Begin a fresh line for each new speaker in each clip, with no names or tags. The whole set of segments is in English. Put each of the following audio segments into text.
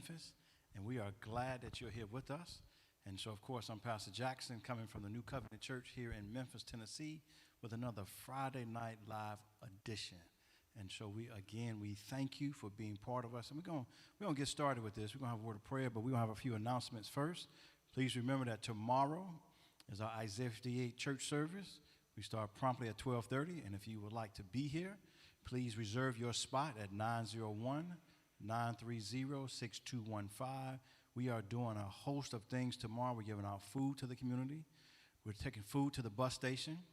Memphis, and we are glad that you're here with us. And so, of course, I'm Pastor Jackson, coming from the New Covenant Church here in Memphis, Tennessee, with another Friday Night Live edition. And so we thank you for being part of us. And we're gonna get started with this. We're gonna have a word of prayer, but we're gonna have a few announcements first. Please remember that tomorrow is our Isaiah 58 church service. We start promptly at 12:30, and if you would like to be here, please reserve your spot at 901-930-6215. We are doing a host of things tomorrow. We're giving out food to the community. We're taking food to the bus station.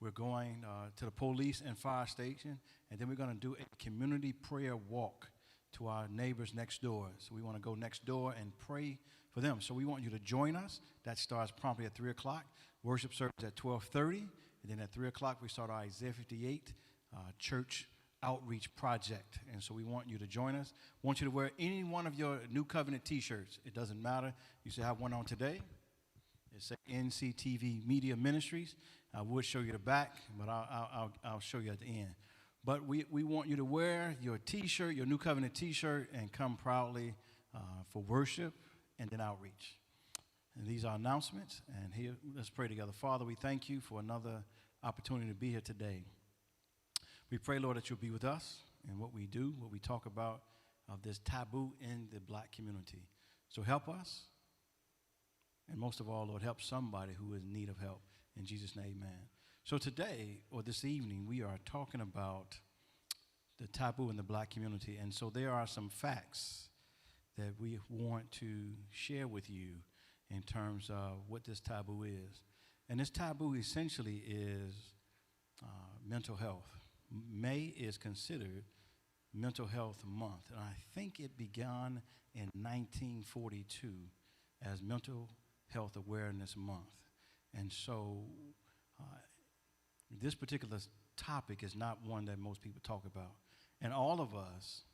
We're going to the police and fire station, and then we're going to do a community prayer walk to our neighbors next door. So we want to go next door and pray for them. So we want you to join us. That starts promptly at 3 o'clock. Worship service at 12:30, and then at 3 o'clock we start our Isaiah 58 church outreach project. And so we want you to join us. We want you to wear any one of your New Covenant t-shirts. It doesn't matter. You should have one on today. It says NCTV Media Ministries. I would show you the back, but I'll show you at the end. But we want you to wear your t-shirt, your New Covenant t-shirt, and come proudly for worship and then outreach. And these are announcements. And here, let's pray together. Father, we thank you for another opportunity to be here today. We pray, Lord, that you'll be with us in what we do, what we talk about of this taboo in the black community. So help us. And most of all, Lord, help somebody who is in need of help. In Jesus' name, amen. So today, or this evening, we are talking about the taboo in the black community. And so there are some facts that we want to share with you in terms of what this taboo is. And this taboo essentially is mental health. May is considered Mental Health Month. And I think it began in 1942 as Mental Health Awareness Month. And so this particular topic is not one that most people talk about. And all of us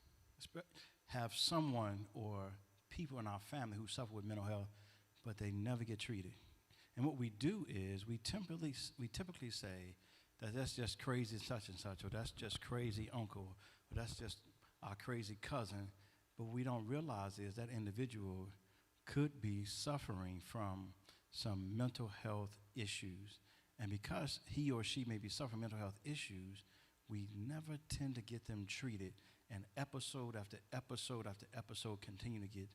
have someone or people in our family who suffer with mental health, but they never get treated. And what we do is we typically say that that's just crazy such and such, or that's just crazy uncle, or that's just our crazy cousin. But what we don't realize is that individual could be suffering from some mental health issues. And because he or she may be suffering mental health issues, we never tend to get them treated. And episode after episode after episode continue to get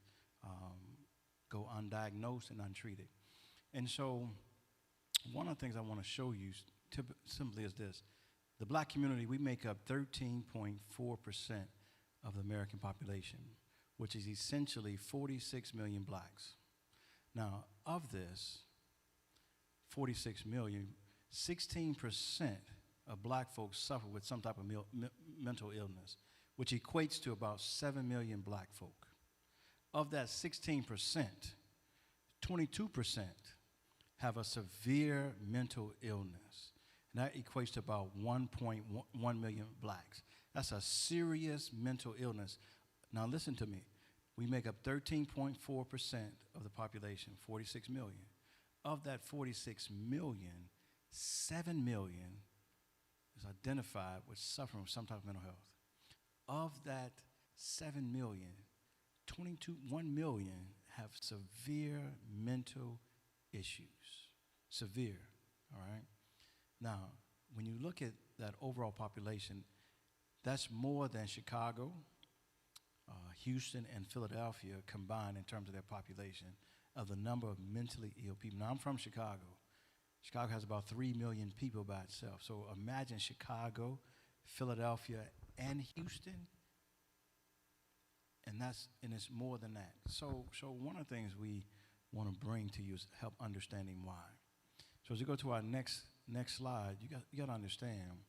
go undiagnosed and untreated. And so one of the things I want to show you simply is this. The black community, we make up 13.4% of the American population, which is essentially 46 million blacks. Now, of this 46 million, 16% of black folks suffer with some type of mental illness, which equates to about 7 million black folk. Of that 16%, 22% have a severe mental illness, and that equates to about 1.1 million blacks. That's a serious mental illness. Now, listen to me. We make up 13.4% of the population, 46 million. Of that 46 million, 7 million is identified with suffering with some type of mental health. Of that 7 million, 1 million have severe mental issues. Severe, all right? Now, when you look at that overall population, that's more than Chicago, Houston, and Philadelphia combined in terms of their population of the number of mentally ill people. Now, I'm from Chicago. Chicago has about 3 million people by itself. So imagine Chicago, Philadelphia, and Houston, and it's more than that. So one of the things we want to bring to you is help understanding why. So as you go to our next slide, you got to understand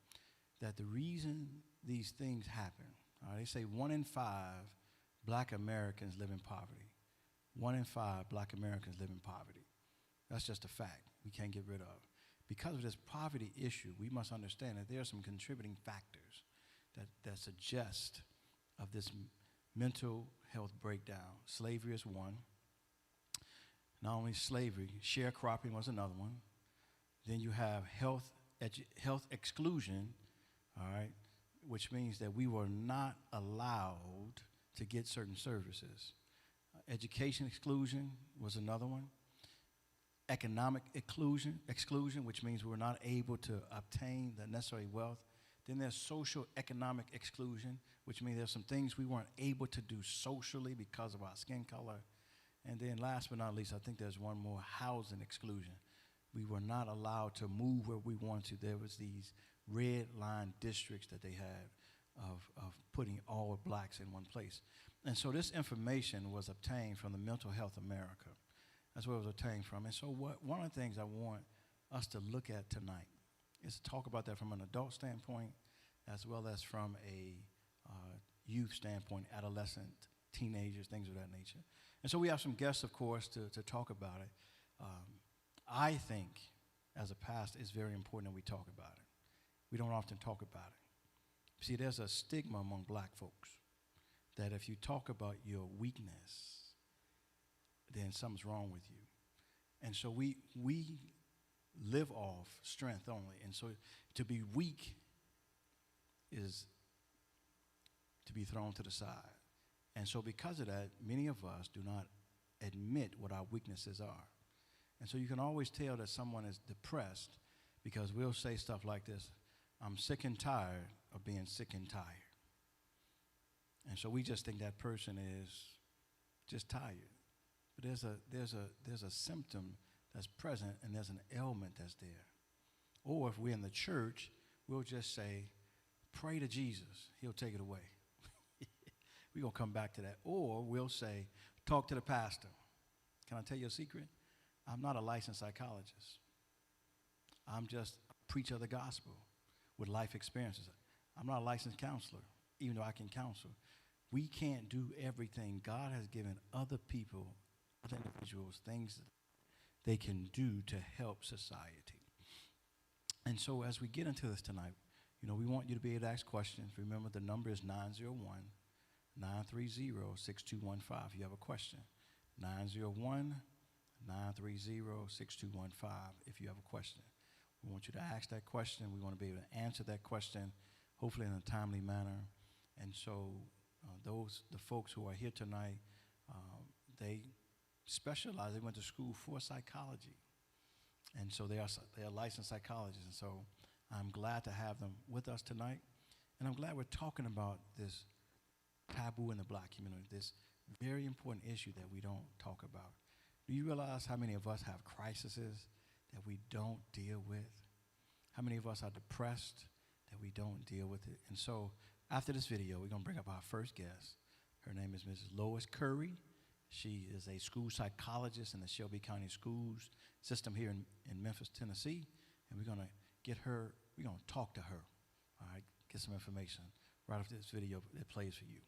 that the reason these things happen, they say 1 in 5 black Americans live in poverty. 1 in 5 black Americans live in poverty. That's just a fact we can't get rid of. Because of this poverty issue, we must understand that there are some contributing factors that suggest of this mental health breakdown. Slavery is one. Not only slavery, sharecropping was another one. Then you have health exclusion, all right, which means that we were not allowed to get certain services. Education exclusion was another one. Economic exclusion, which means we're not able to obtain the necessary wealth. Then there's social economic exclusion, which means there's some things we weren't able to do socially because of our skin color. And then last but not least, I think there's one more, housing exclusion. We were not allowed to move where we wanted to. There was these red line districts that they had of putting all blacks in one place. And so this information was obtained from the Mental Health America. That's where it was obtained from. And so one of the things I want us to look at tonight is to talk about that from an adult standpoint as well as from a youth standpoint, adolescent, teenagers, things of that nature. And so we have some guests, of course, to talk about it. I think, as a pastor, it's very important that we talk about it. We don't often talk about it. See, there's a stigma among black folks that if you talk about your weakness, then something's wrong with you. And so we live off strength only. And so to be weak is to be thrown to the side. And so because of that, many of us do not admit what our weaknesses are. And so you can always tell that someone is depressed because we'll say stuff like this: I'm sick and tired of being sick and tired. And so we just think that person is just tired. But there's a symptom that's present and there's an ailment that's there. Or if we're in the church, we'll just say, pray to Jesus, he'll take it away. We're going to come back to that. Or we'll say, talk to the pastor. Can I tell you a secret? I'm not a licensed psychologist. I'm just a preacher of the gospel with life experiences. I'm not a licensed counselor, even though I can counsel. We can't do everything. God has given other people, other individuals, things that they can do to help society. And so as we get into this tonight, we want you to be able to ask questions. Remember, the number is 901-930-6215 if you have a question. 901-930-6215 if you have a question. We want you to ask that question. We want to be able to answer that question, hopefully in a timely manner. And so the folks who are here tonight, they specialize. They went to school for psychology. And so they are licensed psychologists. And so I'm glad to have them with us tonight. And I'm glad we're talking about this taboo in the black community, this very important issue that we don't talk about. Do you realize how many of us have crises that we don't deal with? How many of us are depressed that we don't deal with it? And so after this video, we're going to bring up our first guest. Her name is Mrs. Lois Curry. She is a school psychologist in the Shelby County Schools system here in Memphis, Tennessee. And we're going to we're going to talk to her, all right, get some information right after this video that plays for you.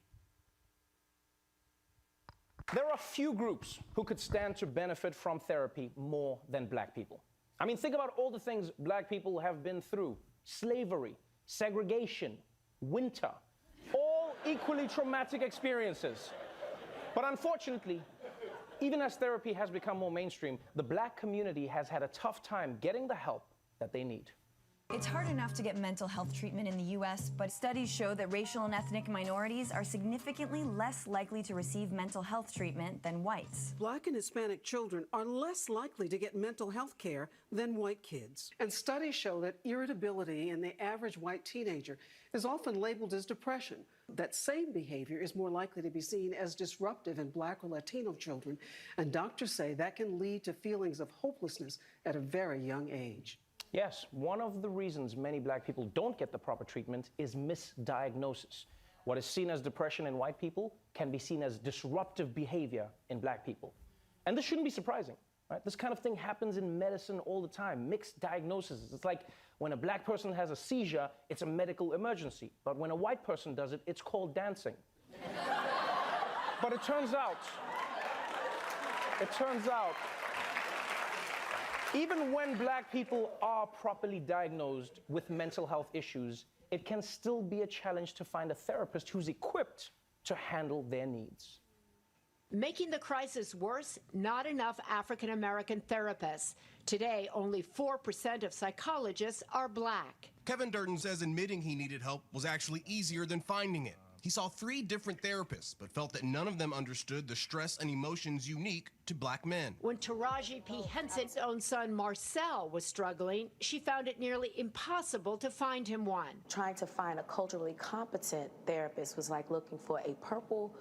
There are few groups who could stand to benefit from therapy more than black people. I mean, think about all the things black people have been through: slavery, segregation, winter, all equally traumatic experiences. But unfortunately, even as therapy has become more mainstream, the black community has had a tough time getting the help that they need.
It's hard enough to get mental health treatment in the U.S., but studies show that racial and ethnic minorities are significantly less likely to receive mental health treatment than whites.
Black and Hispanic children are less likely to get mental health care than white kids. And studies show that irritability in the average white teenager is often labeled as depression. That same behavior is more likely to be seen as disruptive in Black or Latino children, and doctors say that can lead to feelings of hopelessness at a very young age.
Yes, one of the reasons many black people don't get the proper treatment is misdiagnosis. What is seen as depression in white people can be seen as disruptive behavior in black people. And this shouldn't be surprising, right? This kind of thing happens in medicine all the time, mixed diagnoses. It's like when a black person has a seizure, it's a medical emergency. But when a white person does it, it's called dancing. But it turns out, even when black people are properly diagnosed with mental health issues, it can still be a challenge to find a therapist who's equipped to handle their needs.
Making the crisis worse, not enough African American therapists. Today, only 4% of psychologists are black.
Kevin Durden says admitting he needed help was actually easier than finding it. He saw 3 different therapists, but felt that none of them understood the stress and emotions unique to black men.
When Taraji P. Henson's own son, Marcel, was struggling, she found it nearly impossible to find him one.
Trying to find a culturally competent therapist was like looking for a purple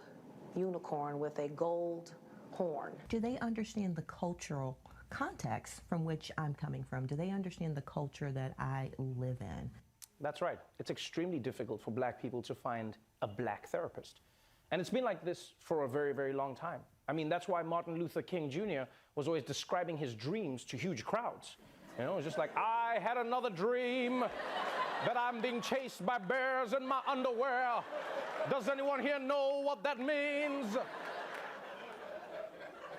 unicorn with a gold horn.
Do they understand the cultural context from which I'm coming from? Do they understand the culture that I live in?
That's right. It's extremely difficult for black people to find a black therapist. And it's been like this for a very, very long time. I mean, that's why Martin Luther King Jr. was always describing his dreams to huge crowds. You know, it's just like, I had another dream that I'm being chased by bears in my underwear. Does anyone here know what that means?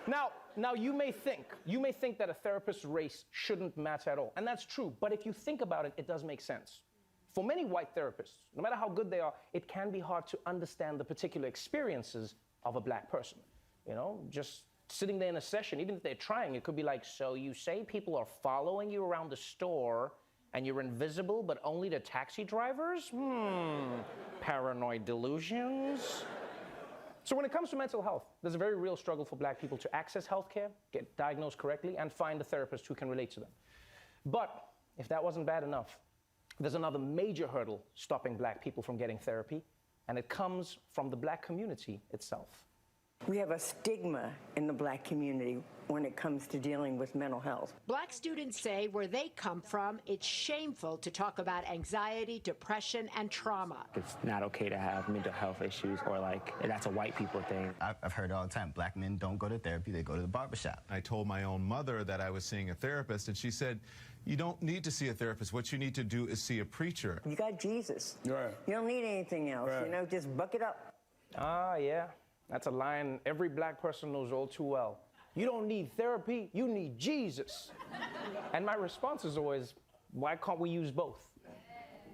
Now you may think that a therapist's race shouldn't matter at all, and that's true, but if you think about it, it does make sense. For many white therapists, no matter how good they are, it can be hard to understand the particular experiences of a black person. You know, just sitting there in a session, even if they're trying, it could be like, so you say people are following you around the store and you're invisible, but only to taxi drivers? Paranoid delusions. So when it comes to mental health, there's a very real struggle for black people to access healthcare, get diagnosed correctly, and find a therapist who can relate to them. But if that wasn't bad enough, there's another major hurdle stopping black people from getting therapy, and it comes from the black community itself.
We have a stigma in the black community when it comes to dealing with mental health.
Black students say where they come from, it's shameful to talk about anxiety, depression, and trauma.
It's not okay to have mental health issues, or like that's a white people thing.
I've heard all the time, black men don't go to therapy, they go to the barbershop.
I told my own mother that I was seeing a therapist, and she said, you don't need to see a therapist. What you need to do is see a preacher.
You got Jesus.
Right.
You don't need anything else.
Right.
You know, just buck it up.
Ah, yeah. That's a line every black person knows all too well. You don't need therapy, you need Jesus. And my response is always, why can't we use both?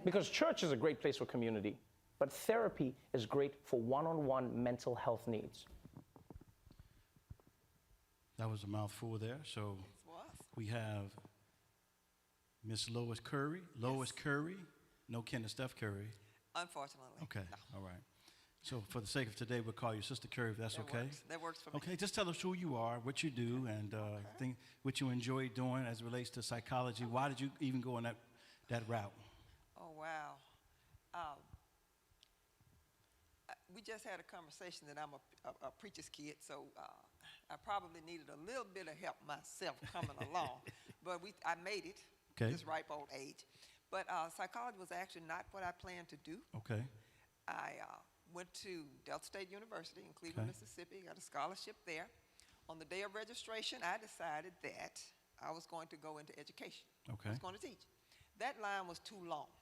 Because church is a great place for community, but therapy is great for one-on-one mental health needs.
That was a mouthful there. So we have Miss Lois Curry. Lois Curry, no kin to Steph Curry.
Unfortunately.
Okay,
no.
all right. So for the sake of today, we'll call you Sister Curry, if that's okay.
That works for me.
Okay, just tell us who you are, what you do, and what you enjoy doing as it relates to psychology. Why did you even go on that route?
Oh, wow. We just had a conversation that I'm a preacher's kid, so I probably needed a little bit of help myself coming along. But I made it at this ripe old age. But psychology was actually not what I planned to do.
Okay.
I went to Delta State University in Cleveland, Mississippi, got a scholarship there. On the day of registration, I decided that I was going to go into education.
Okay.
I was going to teach. That line was too long.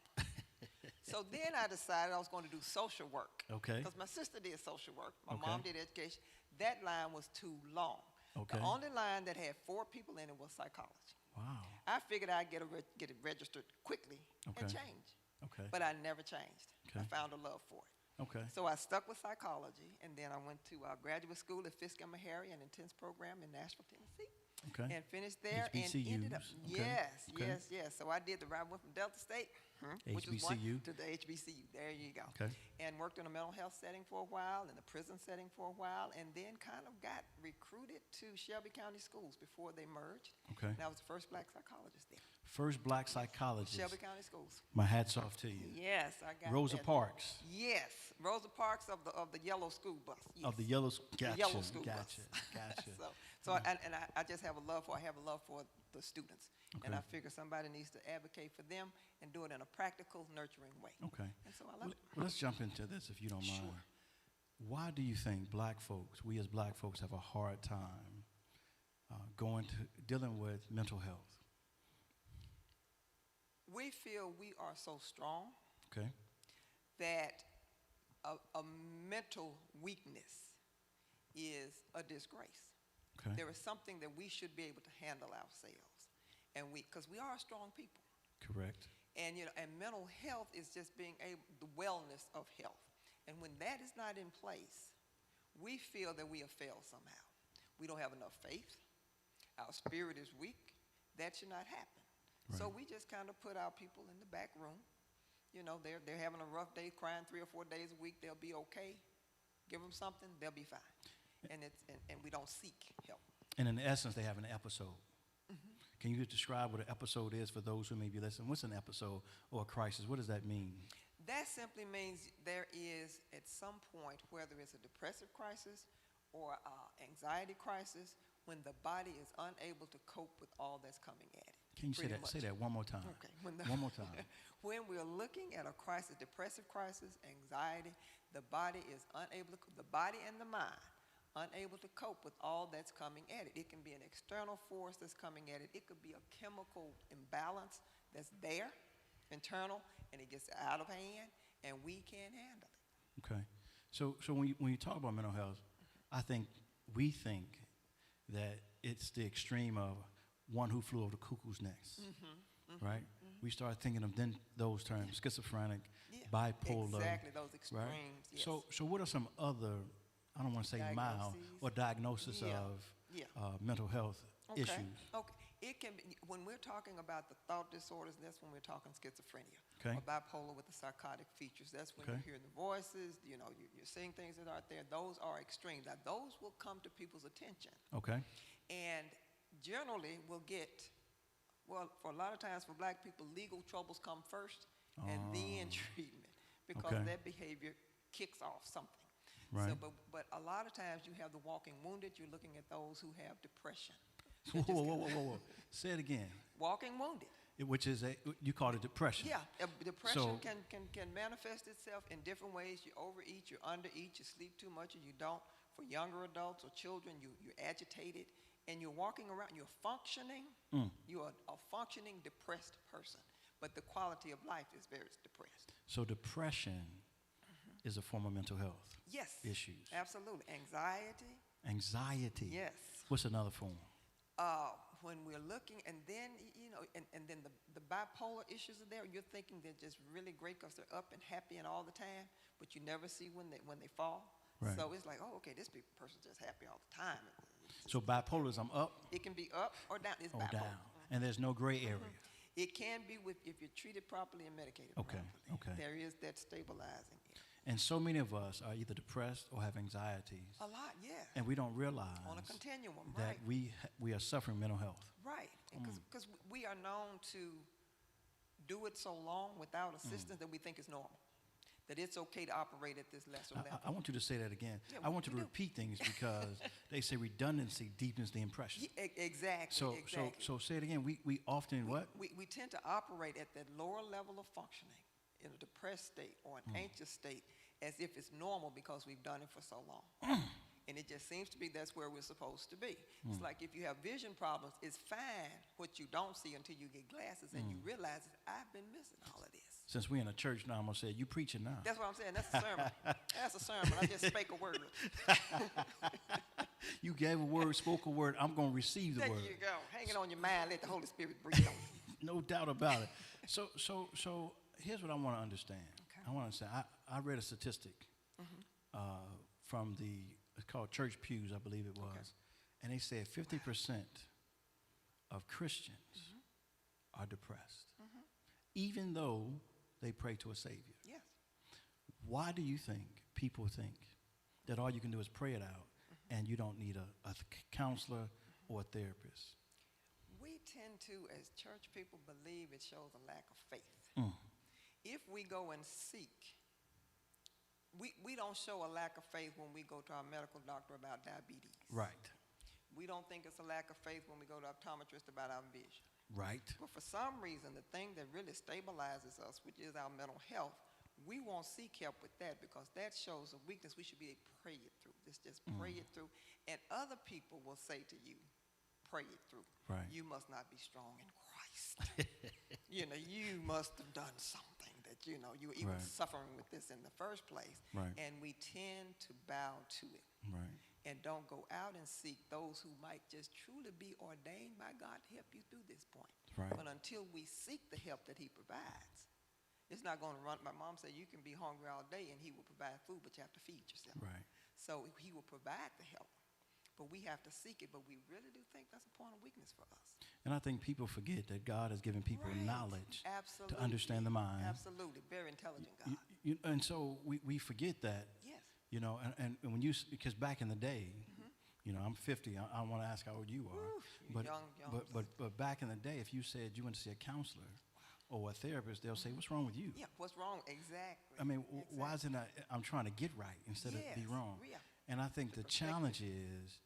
So then I decided I was going to do social work.
Okay.
Because my sister did social work. My mom did education. That line was too long.
Okay.
The only line that had 4 people in it was psychology.
Wow.
I figured I'd get it registered quickly and change.
Okay.
But I never changed.
Okay.
I found a love for it.
Okay.
So I stuck with psychology, and then I went to graduate school at Fisk and Meharry, an intense program in Nashville, Tennessee.
Okay.
And finished there
HBCUs.
and ended up.
Okay.
Yes. So I did I went from Delta State, which was
HBCU.
to the HBCU. There you go.
Okay.
And worked in a mental health setting for a while, in the prison setting for a while, and then kind of got recruited to Shelby County Schools before they merged.
Okay.
And I was the first black psychologist there.
First black psychologist.
Shelby County Schools.
My hat's off to you.
Yes, I got
Rosa
that.
Parks.
Yes, Rosa Parks of the yellow school bus. Yes.
Of the yellow, gotcha,
yellow school
gotcha,
bus.
gotcha.
I just have a love for the students, and I figure somebody needs to advocate for them and do it in a practical, nurturing way.
Okay.
And so I love it.
Well, let's jump into this if you don't mind. Why do you think black folks, we as black folks, have a hard time dealing with mental health?
We feel we are so strong that a mental weakness is a disgrace.
Okay.
There is something that we should be able to handle ourselves, and because we are strong people.
Correct.
And and mental health is just being the wellness of health. And when that is not in place, we feel that we have failed somehow. We don't have enough faith. Our spirit is weak. That should not happen. Right. So we just kind of put our people in the back room you know, they're having a rough day, crying 3 or 4 days a week, they'll be okay. Give them something, they'll be fine. And we don't seek help.
And in essence, they have an episode. Can you describe what an episode is for those who may be listening? What's an episode or a crisis? What does that mean?
That simply means there is, at some point, whether it's a depressive crisis or anxiety crisis, when the body is unable to cope with all that's coming at it.
Can you say that one more time?
Okay.
One more time.
When we're looking at a crisis, depressive crisis, anxiety, the body is unable to, the body and the mind, unable to cope with all that's coming at it. It can be an external force that's coming at it. It could be a chemical imbalance that's there, internal, and it gets out of hand, and we can't handle it.
Okay. So when you talk about mental health, I think we think that it's the extreme of one who flew over the cuckoo's nest, right? We start thinking of then those terms, schizophrenic, bipolar.
Exactly, those extremes,
right?
yes.
So what are some other, I don't want to say mild, or diagnosis of mental health issues?
Okay. It can be, when we're talking about the thought disorders, that's when we're talking schizophrenia.
Okay.
Or bipolar with the psychotic features. That's when you're hearing the voices, you know, you're seeing things that aren't there. Those are extreme. Now, those will come to people's attention.
Okay.
And generally will get, well, for a lot of times for black people, legal troubles come first and then treatment, because that behavior kicks off something.
Right.
So, but a lot of times you have the walking wounded. You're looking at those who have depression.
Whoa. Say it again.
Walking wounded.
Which is you call it depression.
Yeah, depression can manifest itself in different ways. You overeat, you undereat, you sleep too much, or you don't. For younger adults or children, you're agitated, and you're walking around. You're functioning. You're a functioning depressed person, but the quality of life is very depressed.
So depression is a form of mental health.
Yes.
Issues.
Absolutely. Anxiety.
Anxiety.
Yes.
What's another form?
When we're looking, and then, you know, and then the bipolar issues are there. You're thinking they're just really great because they're up and happy and all the time, but you never see when they fall.
Right.
So it's like, oh, okay, this person's just happy all the time.
So bipolar is I'm up.
It can be up or down. It's
or
bipolar.
down. And there's no gray area.
It can be if you're treated properly and medicated properly.
Okay.
There is that stabilizing area.
And so many of us are either depressed or have anxieties.
A lot, yeah.
And we don't realize
on a continuum,
that we are suffering mental health.
Right, because we are known to do it so long without assistance that we think is normal, that it's okay to operate at this lesser level.
I want you to say that again.
Yeah,
I want you to repeat things because they say redundancy deepens the impression.
Yeah, exactly.
So say it again. We often what?
We tend to operate at that lower level of functioning in a depressed state or an anxious state as if it's normal because we've done it for so long. And it just seems to be that's where we're supposed to be. It's like if you have vision problems, it's fine what you don't see until you get glasses and you realize I've been missing all of this.
Since we're in a church now, I'm going to say, you preaching now.
That's what I'm saying. That's a sermon. That's a sermon. I just spake a word.
You gave a word, spoke a word. I'm going to receive the word.
There you go. Hang it on your mind. Let the Holy Spirit breathe on you.
No doubt about it. So here's what I want to understand.
Okay.
I want to say, I read a statistic from it's called Church Pews, I believe it was. And they said 50% of Christians are depressed, even though they pray to a Savior.
Yes.
Why do you think people think that all you can do is pray it out and you don't need a counselor or a therapist?
We tend to, as church people, believe it shows a lack of faith. If we go and seek, we don't show a lack of faith when we go to our medical doctor about diabetes.
Right.
We don't think it's a lack of faith when we go to optometrist about our vision.
Right.
But for some reason, the thing that really stabilizes us, which is our mental health, we won't seek help with that because that shows a weakness. We should be able to pray it through. Just pray it through. And other people will say to you, pray it through.
Right.
You must not be strong in Christ. You must have done something that, you were even suffering with this in the first place.
Right.
And we tend to bow to it.
Right.
And don't go out and seek those who might just truly be ordained by God to help you through this point.
Right.
But until we seek the help that he provides, it's not going to run. My mom said you can be hungry all day and he will provide food, but you have to feed yourself.
Right.
So he will provide the help, but we have to seek it. But we really do think that's a point of weakness for us.
And I think people forget that God has given people knowledge
Absolutely.
to understand the mind.
Absolutely. Very intelligent God.
And so we forget that.
Yes.
You know, and when because back in the day, you know, I'm 50. I want to ask how old you are.
Ooh, young.
But back in the day, if you said you went to see a counselor or a therapist, they'll say, "What's wrong with you?"
Yeah, what's wrong? Exactly.
I mean, why isn't I'm trying to get right instead of be wrong?
Yeah.
And I think the challenge is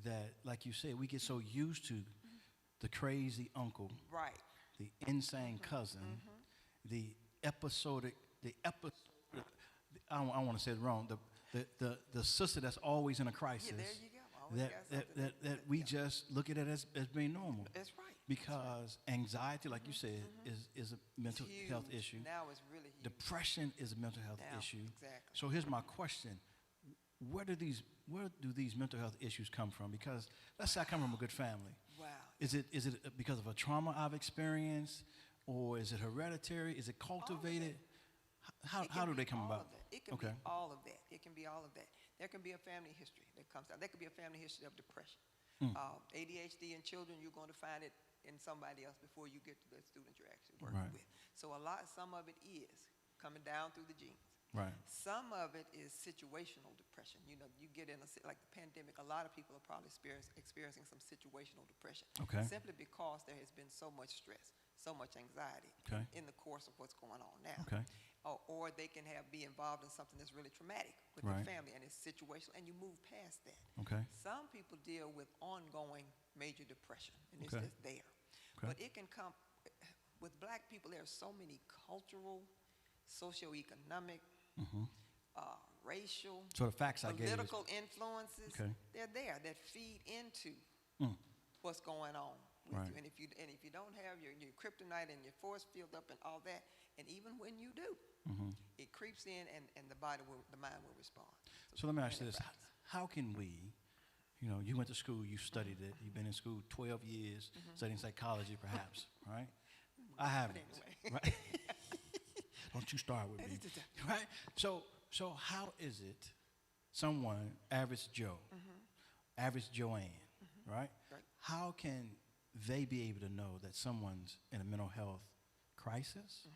that, like you said, we get so used to the crazy uncle,
right,
the insane cousin, the episodic, I don't want to say it wrong, the sister that's always in a crisis.
Yeah, there you go.
That we just look at it as being normal.
That's right.
Because anxiety, like you said, is a mental health issue.
Now it's really huge.
Depression is a mental health issue.
Exactly.
So here's my question. Where do these mental health issues come from? Because let's say I come from a good family.
Wow.
Is it because of a trauma I've experienced, or is it hereditary? Is it cultivated? How do they come about?
It can be all of that. It can be all of that. There can be a family history that comes out. There could be a family history of depression. ADHD in children, you're going to find it in somebody else before you get to the student you're actually working with. So some of it is coming down through the genes.
Right.
Some of it is situational depression. You know, you get in like the pandemic, a lot of people are probably experiencing some situational depression. Simply because there has been so much stress, so much anxiety in the course of what's going on now. Or they can be involved in something that's really traumatic with their family, and it's situational, and you move past that. Some people deal with ongoing major depression, and it's just there. But it can come, with black people, there are so many cultural, socioeconomic, racial,
so the facts
political influences, they're there that feed into what's going on with you. And if you don't have your kryptonite and your force field up and all that, and even when you do, it creeps in, and the mind will respond.
So let me ask you this: how can we? You know, you went to school, you studied it, you've been in school 12 years, studying psychology, perhaps, right? I haven't.
Anyway.
Right? Don't you start with me, right? So how is it someone, average Joe, average Joanne, right? How can they be able to know that someone's in a mental health crisis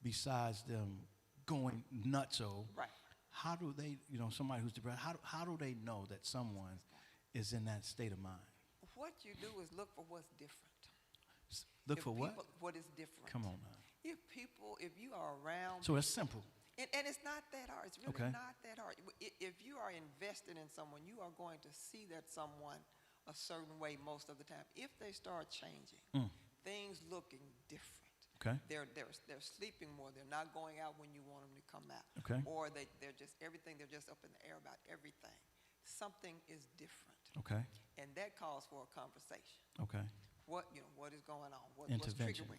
besides them going nutso?
Right.
How do they, somebody who's depressed, how do they know that someone is in that state of mind?
What you do is look for what's different.
Look for what?
What is different.
Come on now.
If you are around.
So it's simple.
And it's not that hard. It's really not that hard. If you are invested in someone, you are going to see that someone a certain way most of the time. If they start changing, things looking different. They're sleeping more. They're not going out when you want them to come out. Or they're just up in the air about everything. Something is different. And that calls for a conversation. What is going on? What's triggering?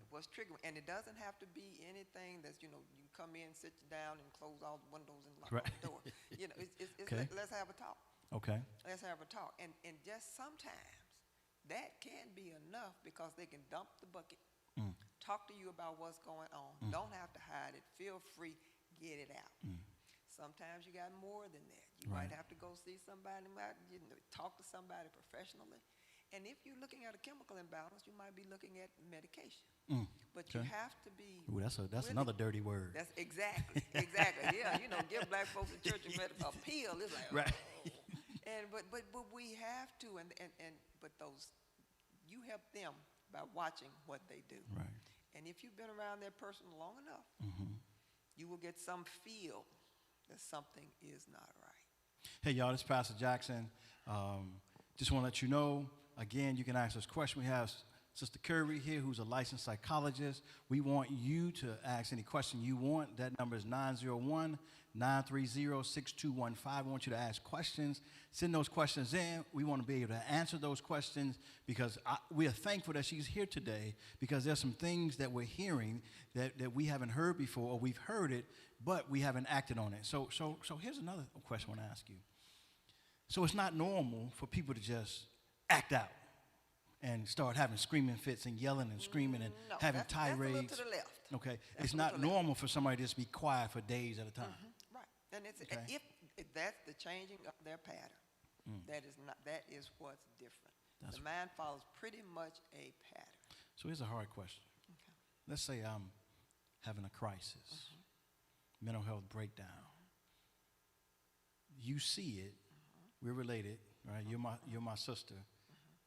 What's triggering? And it doesn't have to be anything that's you come in, sit down, and close all the windows and lock the door. Let's have a talk. Let's have a talk. And just sometimes that can be enough because they can dump the bucket, talk to you about what's going on. Don't have to hide it. Feel free, get it out. Sometimes you got more than that. You might have to go see somebody, talk to somebody professionally. And if you're looking at a chemical imbalance, you might be looking at medication. But you have to be.
Ooh, that's really, another dirty word.
That's exactly. Yeah, give black folks in church a pill. It's like,
right.
But we have to, but you help them by watching what they do.
Right.
And if you've been around that person long enough, you will get some feel that something is not right.
Hey, y'all, this is Pastor Jackson. Just want to let you know, again, you can ask us questions. We have Sister Curry here, who's a licensed psychologist. We want you to ask any question you want. That number is 901-930-6215. I want you to ask questions. Send those questions in. We want to be able to answer those questions because we are thankful that she's here today because there's some things that we're hearing that we haven't heard before, or we've heard it, but we haven't acted on it. So here's another question I want to ask you. So it's not normal for people to just act out and start having screaming fits and yelling and screaming and having tirades.
That's a little to the left.
Okay, it's not normal for somebody to just be quiet for days at a time.
Right, and if that's the changing of their pattern, that is what's different. The mind follows pretty much a pattern.
So here's a hard question.
Okay.
Let's say I'm having a crisis, mental health breakdown. You see it. We're related, right? You're my sister.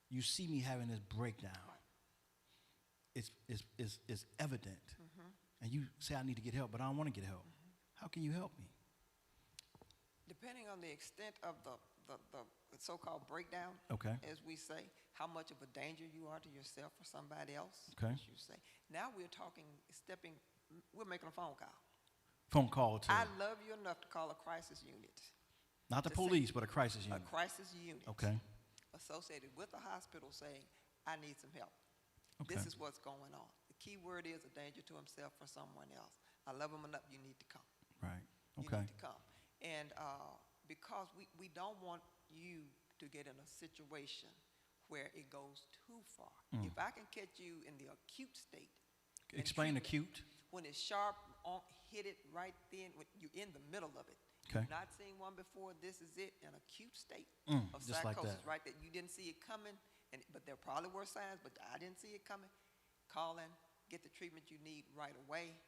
You see me having this breakdown. It's evident. And you say I need to get help, but I don't want to get help. How can you help me?
Depending on the extent of the so-called breakdown,
Okay.
as we say, how much of a danger you are to yourself or somebody else,
Okay.
as you say. Now we're talking, we're making a phone call.
Phone call to
I love you enough to call a crisis unit.
not the
to say-
police, but a crisis unit.
A crisis unit.
Okay.
Associated with the hospital saying, I need some help.
Okay.
This is what's going on. The key word is a danger to himself or someone else. I love him enough, you need to come.
Right.
You
Okay.
need to come. And because we don't want you to get in a situation where it goes too far. If I can catch you in the acute state. and
Explain
treat it,
acute.
When it's sharp, hit it right then, when you're in the middle of it.
Okay.
You've not seen one before, this is it, an acute state of
just like
psychosis,
that.
right? That you didn't see it coming, but there probably were signs, but I didn't see it coming. Call in, get the treatment you need right away,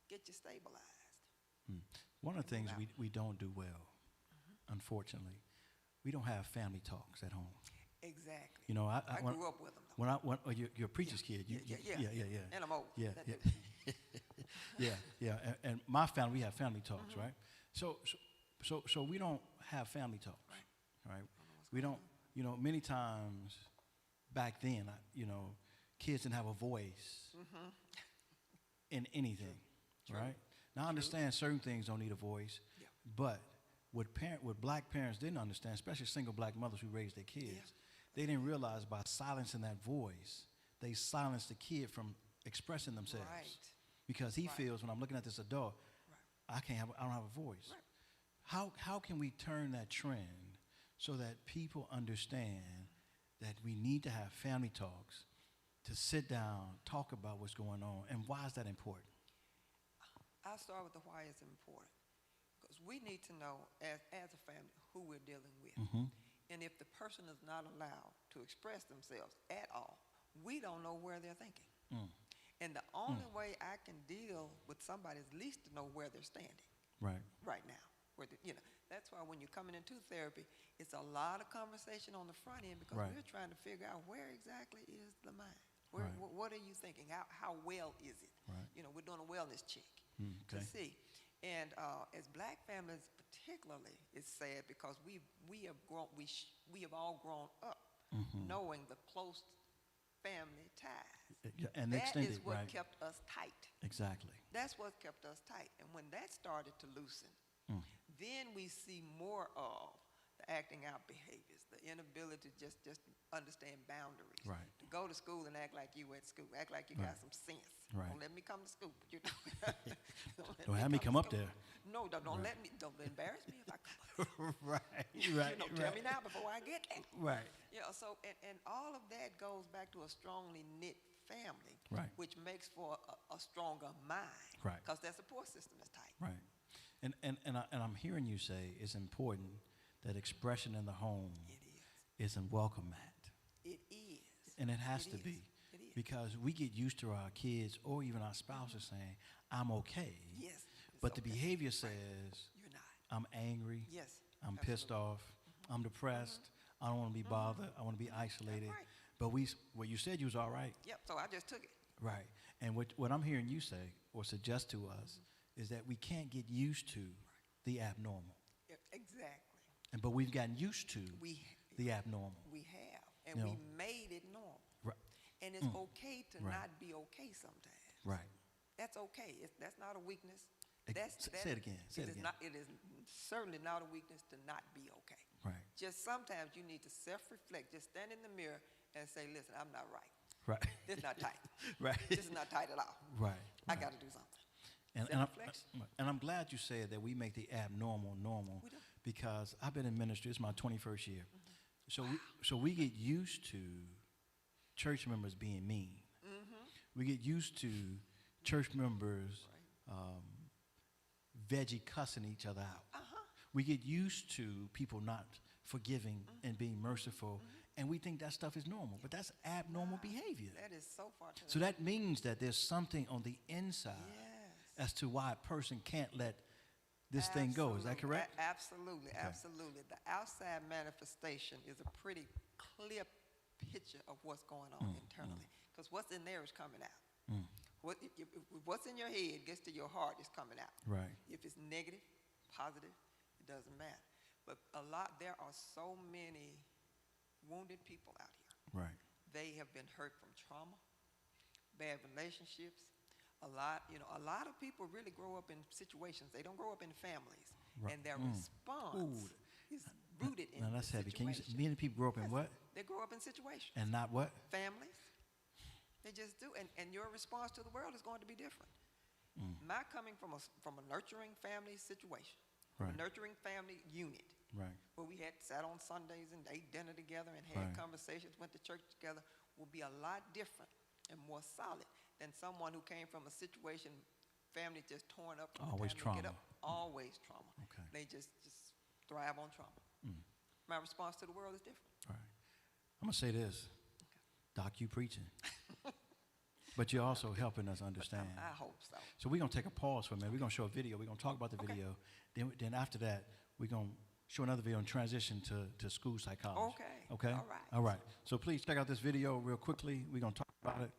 get you stabilized.
One of the things we don't do well, unfortunately, we don't have family talks at home.
Exactly.
You know, I
grew up with them, though.
You're a preacher's kid. Yeah.
And I'm old.
Yeah. And my family, we have family talks, right? So we don't have family talks, right? We don't. You know, many times back then, kids didn't have a voice in anything, right? Now I understand certain things don't need a voice, but what black parents didn't understand, especially single black mothers who raised their kids, they didn't realize by silencing that voice, they silenced the kid from expressing themselves.
Right.
Because he feels when I'm looking at this adult, I don't have a voice.
Right.
How can we turn that trend so that people understand that we need to have family talks, to sit down, talk about what's going on, and why is that important?
I'll start with the why it's important. Because we need to know, as a family, who we're dealing with. And if the person is not allowed to express themselves at all, we don't know where they're thinking. And the only way I can deal with somebody is at least to know where they're standing. Right now. That's why when you're coming into therapy, it's a lot of conversation on the front end because we're trying to figure out where exactly is the mind. What are you thinking? How well is it? We're doing a wellness check to see. And as black families particularly, it's sad because we have all grown up knowing the close family ties.
And
that
extended,
is what
right.
kept us tight.
Exactly.
That's what kept us tight. And when that started to loosen, then we see more of the acting out behaviors, the inability to just understand boundaries.
Right.
To go to school and act like you at school, act like you got some sense.
Right.
Don't let me come to school.
Don't have me come up there.
No, don't embarrass me if I come.
Right.
Tell me now before I get there.
Right.
So and all of that goes back to a strongly knit family, which makes for a stronger mind, because their support system is tight.
Right. And I'm hearing you say it's important that expression in the home is a welcome mat.
It is.
And it has to be.
It is.
Because we get used to our kids or even our spouses saying, I'm okay.
Yes.
But the behavior says,
You're not.
I'm angry.
Yes.
I'm pissed off. I'm depressed. I don't want to be bothered. I want to be isolated. But what you said you was all right.
Yep, so I just took it.
Right. And what I'm hearing you say or suggest to us is that we can't get used to the abnormal.
Exactly.
But we've gotten used to the abnormal.
We have. And we made it normal.
Right.
And it's okay to not be okay sometimes.
Right.
That's okay. That's not a weakness.
Say it again.
It is certainly not a weakness to not be okay.
Right.
Just sometimes you need to self-reflect. Just stand in the mirror and say, listen, I'm not right.
Right.
This is not tight.
Right.
This is not tight at all.
Right.
I got to do something.
And I'm glad you said that we make the abnormal normal, because I've been in ministry. It's my 21st year. So we get used to church members being mean. We get used to church members veggie cussing each other out. We get used to people not forgiving and being merciful And we think that stuff is normal, but that's abnormal behavior.
That is so far to
So that means that there's something on the inside as to why a person can't let this thing go. Is that correct?
Absolutely,
Okay.
absolutely. The outside manifestation is a pretty clear picture of what's going on internally, because what's in there is coming out. What's in your head gets to your heart is coming out.
Right.
If it's negative, positive, it doesn't matter. But there are so many wounded people out here.
Right.
They have been hurt from trauma, bad relationships. A lot of people really grow up in situations. They don't grow up in families, and their response is rooted in
now that's heavy. Can you say,
situation.
many people grow up in what?
They grow up in situations.
And not what?
Families. They just do, and your response to the world is going to be different. My coming from a nurturing family situation, a nurturing family unit, where we had sat on Sundays and ate dinner together and had conversations, went to church together, will be a lot different and more solid than someone who came from a situation, family just torn up from
Always
the time they get
trauma.
up. Always trauma.
Okay.
They just thrive on trauma. My response to the world is different.
All right. I'm going to say this. Doc, you preaching. But you're also helping us understand.
I hope so.
So we're going to take a pause for a minute. We're going to show a video. We're going to talk about the video. Then after that, we're going to show another video and transition to school psychology.
Okay.
Okay?
All right.
All right. So please check out this video real quickly. We're going to talk about it.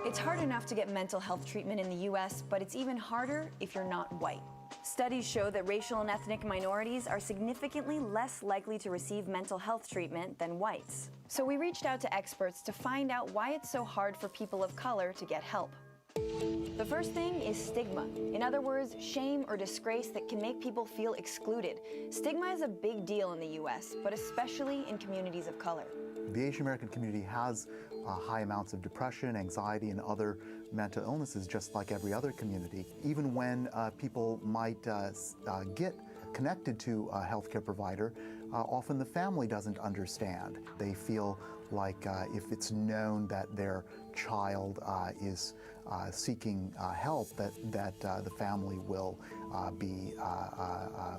It's hard enough to get mental health treatment in the U.S., but it's even harder if you're not white. Studies show that racial and ethnic minorities are significantly less likely to receive mental health treatment than whites. So we reached out to experts to find out why it's so hard for people of color to get help. The first thing is stigma. In other words, shame or disgrace that can make people feel excluded. Stigma is a big deal in the U.S., but especially in communities of color.
The Asian American community has high amounts of depression, anxiety, and other mental illnesses, just like every other community. Even when people might get connected to a healthcare provider, often the family doesn't understand. They feel like if it's known that their child is seeking help, that the family will be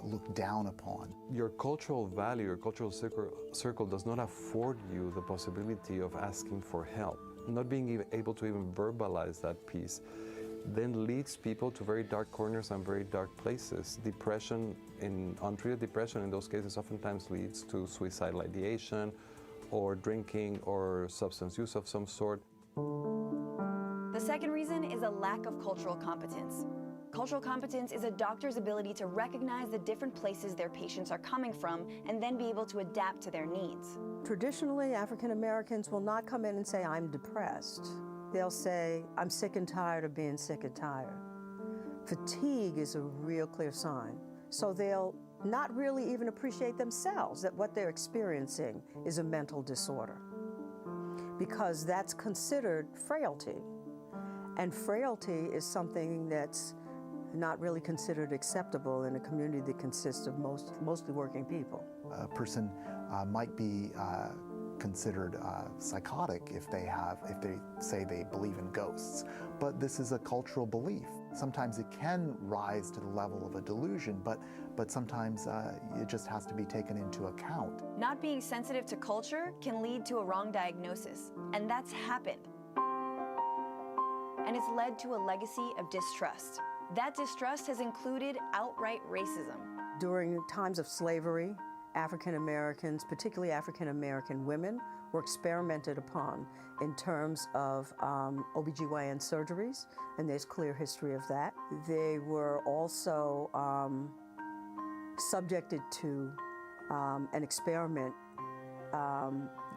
looked down upon.
Your cultural value, your cultural circle does not afford you the possibility of asking for help. Not being able to even verbalize that piece then leads people to very dark corners and very dark places. Depression, untreated depression in those cases oftentimes leads to suicidal ideation or drinking or substance use of some sort.
The second reason is a lack of cultural competence. Cultural competence is a doctor's ability to recognize the different places their patients are coming from and then be able to adapt to their needs.
Traditionally, African Americans will not come in and say, I'm depressed. They'll say, I'm sick and tired of being sick and tired. Fatigue is a real clear sign. So they'll not really even appreciate themselves that what they're experiencing is a mental disorder, because that's considered frailty. And frailty is something that's not really considered acceptable in a community that consists of mostly working people.
A person might be considered psychotic if they say they believe in ghosts. But this is a cultural belief. Sometimes it can rise to the level of a delusion, but sometimes it just has to be taken into account.
Not being sensitive to culture can lead to a wrong diagnosis, and that's happened. And it's led to a legacy of distrust. That distrust has included outright racism.
During times of slavery, African Americans, particularly African American women, were experimented upon in terms of OBGYN surgeries, and there's clear history of that. They were also subjected to an experiment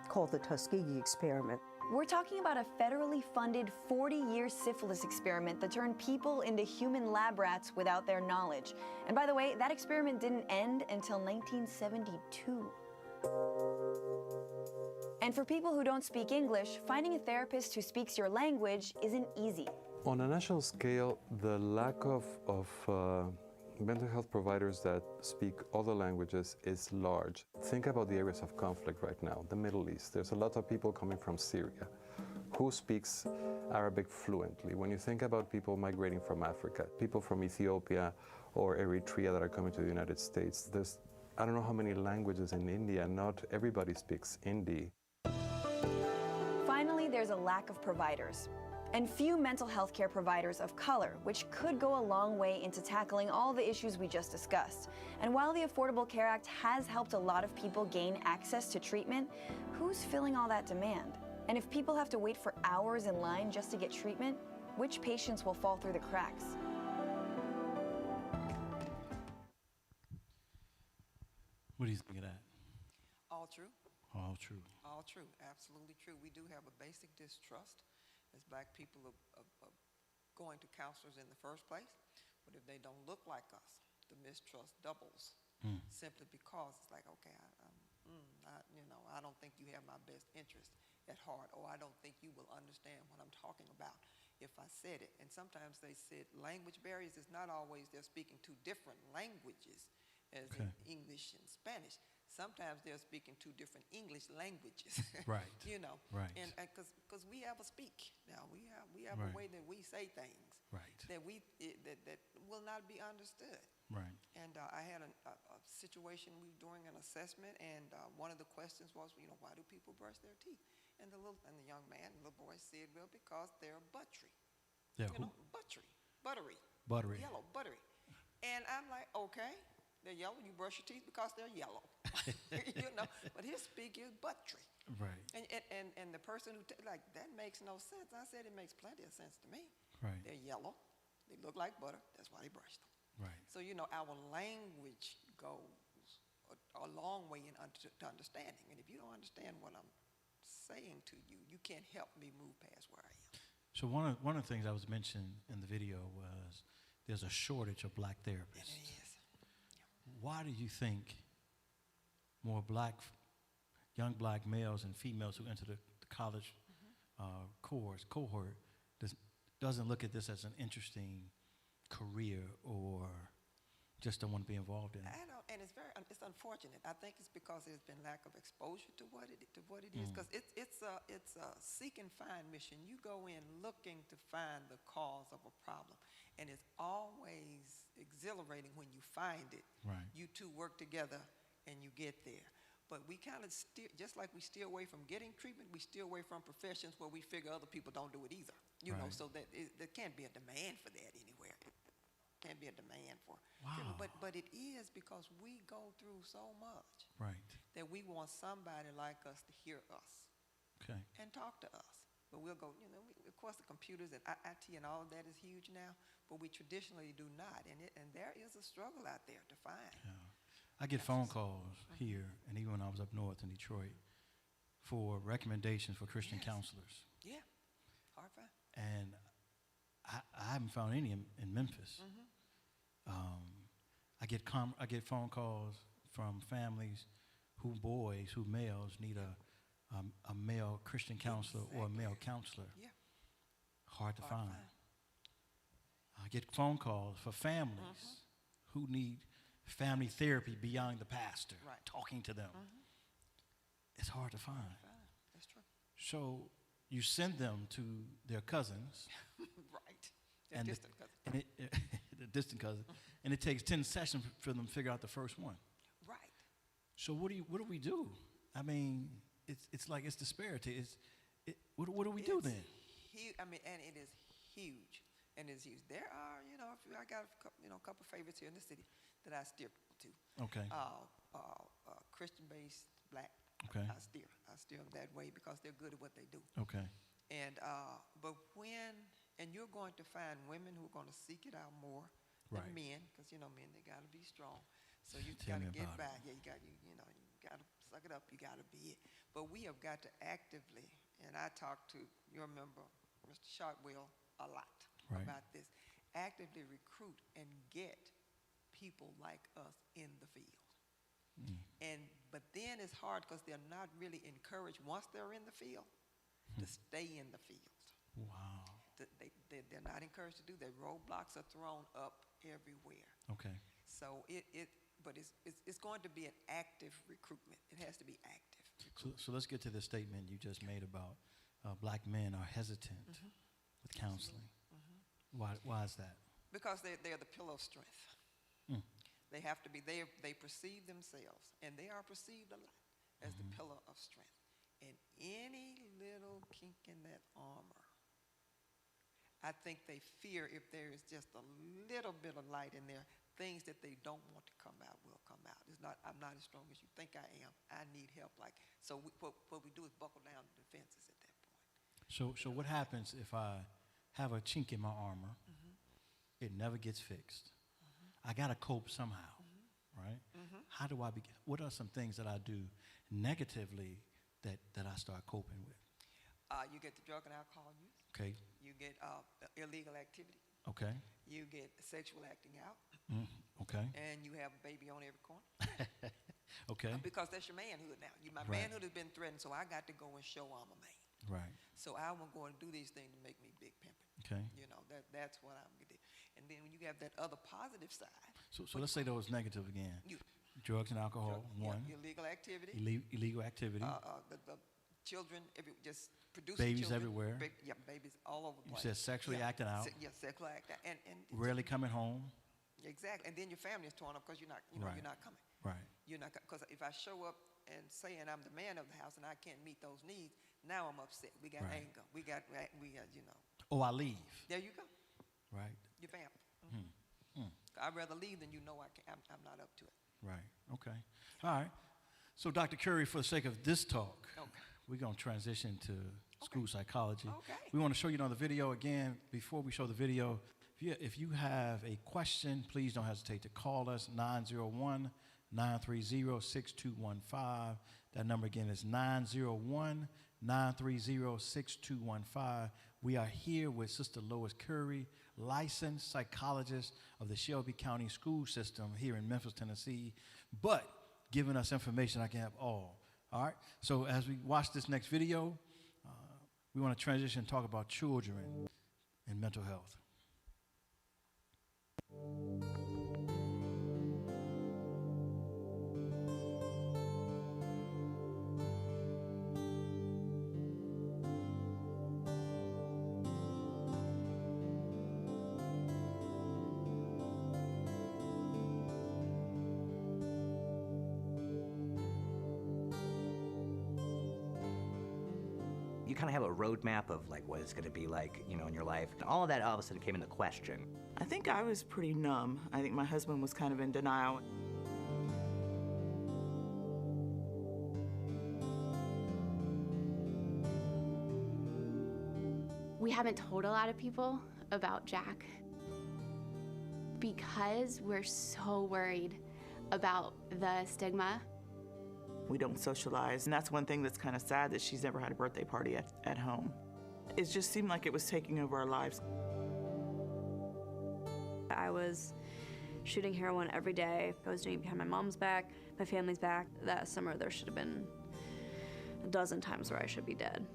called the Tuskegee Experiment.
We're talking about a federally funded 40-year syphilis experiment that turned people into human lab rats without their knowledge. And by the way, that experiment didn't end until 1972. And for people who don't speak English, finding a therapist who speaks your language isn't easy.
On a national scale, the lack of mental health providers that speak other languages is large. Think about the areas of conflict right now, the Middle East. There's a lot of people coming from Syria who speaks Arabic fluently? When you think about people migrating from Africa, people from Ethiopia or Eritrea that are coming to the United States, there's, I don't know how many languages in India. Not everybody speaks Hindi.
Finally, there's a lack of providers, and few mental health care providers of color, which could go a long way into tackling all the issues we just discussed. And while the Affordable Care Act has helped a lot of people gain access to treatment, who's filling all that demand? And if people have to wait for hours in line just to get treatment, which patients will fall through the cracks?
What do you think of that?
All true.
All true.
All true. Absolutely true. We do have a basic distrust as black people of going to counselors in the first place. But if they don't look like us, the mistrust doubles. Simply because it's like, okay, I don't think you have my best interest at heart, or I don't think you will understand what I'm talking about if I said it. And sometimes they said language barriers is not always they're speaking two different languages, as in English and Spanish. Sometimes they're speaking two different English languages.
Right.
Right. And because we have a speak now, we have a way that we say things.
Right.
That that will not be understood.
Right.
And I had a situation we were doing an assessment, and one of the questions was, why do people brush their teeth? And the young man, the little boy said, well, because they're buttery.
Yeah.
Buttery.
Buttery.
Yellow, buttery. And I'm like, okay, they're yellow. You brush your teeth because they're yellow. But his speak is buttery.
Right.
And the person who that makes no sense. I said it makes plenty of sense to me.
Right.
They're yellow. They look like butter. That's why they brush them.
Right.
So our language goes a long way to understanding. And if you don't understand what I'm saying to you, you can't help me move past where I am.
So one of the things I was mentioned in the video was there's a shortage of black therapists.
And it is.
Why do you think more young black males and females who enter the college cohort doesn't look at this as an interesting career or just don't want to be involved in it?
And it's unfortunate. I think it's because there's been lack of exposure to what it is. Because it's a seek and find mission. You go in looking to find the cause of a problem, and it's always exhilarating when you find it.
Right.
You two work together and you get there. But we kind of steer, just like we steer away from getting treatment, we steer away from professions where we figure other people don't do it either. So that there can't be a demand for that anywhere. Can't be a demand for.
Wow.
But it is because we go through so much.
Right.
That we want somebody like us to hear us.
Okay.
And talk to us. But we'll go, of course the computers and IT and all of that is huge now, but we traditionally do not. And there is a struggle out there to find.
Yeah. I get phone calls here, and even when I was up north in Detroit, for recommendations for Christian counselors.
Yeah, hard find.
And I haven't found any in Memphis. I get phone calls from families who males need a male Christian counselor or a male counselor.
Yeah.
Hard to find. I get phone calls for families who need family therapy beyond the pastor, talking to them. It's hard to find.
That's true.
So you send them to their cousins.
Right. Their distant cousins.
The distant cousin. And it takes 10 sessions for them to figure out the first one.
Right.
So what do we do? I mean, it's like it's disparity. What do we do then?
And it is huge. And it's huge. There are, I got a couple favorites here in the city that I steer people to.
Okay.
Christian-based black.
Okay.
I steer them that way because they're good at what they do.
Okay.
And but you're going to find women who are going to seek it out more than men, because men, they got to be strong. So you got to get by. Yeah, you got to suck it up. You got to be it. But we have got to actively, and I talked to your member, Mr. Sharpwell, a lot about this. Actively recruit and get people like us in the field. But then it's hard because they're not really encouraged once they're in the field to stay in the field.
Wow.
They're not encouraged to do that. Roadblocks are thrown up everywhere.
Okay.
So but it's going to be an active recruitment. It has to be active.
So let's get to the statement you just made about black men are hesitant with counseling. Why is that?
Because they're the pillar of strength. They have to be, they perceive themselves, and they are perceived a lot as the pillar of strength. And any little kink in that armor, I think they fear if there is just a little bit of light in there, things that they don't want to come out will come out. It's not, I'm not as strong as you think I am. I need help. So what we do is buckle down the defenses at that point.
So what happens if I have a chink in my armor? It never gets fixed. I got to cope somehow, right? How do I begin? What are some things that I do negatively that I start coping with?
You get the drug and alcohol use.
Okay.
You get illegal activity.
Okay.
You get sexual acting out.
Okay.
And you have a baby on every corner.
Okay.
Because that's your manhood now. My
Right.
manhood has been threatened, so I got to go and show I'm a man.
Right.
So I won't go and do these things to make me big pimping.
Okay.
You know, that's what I'm going to do. And then when you have that other positive side.
So let's say those negative again. Drugs and alcohol, one.
Illegal activity.
Illegal activity.
The children, just producing
Babies
children.
everywhere.
Yeah, babies all over the
You
place.
said sexually acting out.
Sexually acting out. And
Rarely coming home.
Exactly. And then your family is torn up because you're not,
Right.
you're not coming.
Right.
You're not, because if I show up and saying I'm the man of the house and I can't meet those needs, now I'm upset. We got
Right.
anger. We got, you know.
Oh, I leave.
There you go.
Right.
You vamp. I'd rather leave than I'm not up to it.
Right. Okay. All right. So, Dr. Curry, for the sake of this talk, we're going to transition to school psychology.
Okay.
We want to show you on the video again. Before we show the video, if you have a question, please don't hesitate to call us, 901-930-6215. That number again is 901-930-6215. We are here with Sister Lois Curry, licensed psychologist of the Shelby County School System here in Memphis, Tennessee, but giving us information I can have all. All right? So as we watch this next video, we want to transition and talk about children and mental health.
You kind of have a roadmap of like what it's going to be like, you know, in your life. And all of that all of a sudden came into question.
I think I was pretty numb. I think my husband was kind of in denial.
We haven't told a lot of people about Jack because we're so worried about the stigma.
We don't socialize, and that's one thing that's kind of sad, that she's never had a birthday party at home. It just seemed like it was taking over our lives.
I was shooting heroin every day. I was doing it behind my mom's back, my family's back. That summer there should have been a dozen times where I should be dead.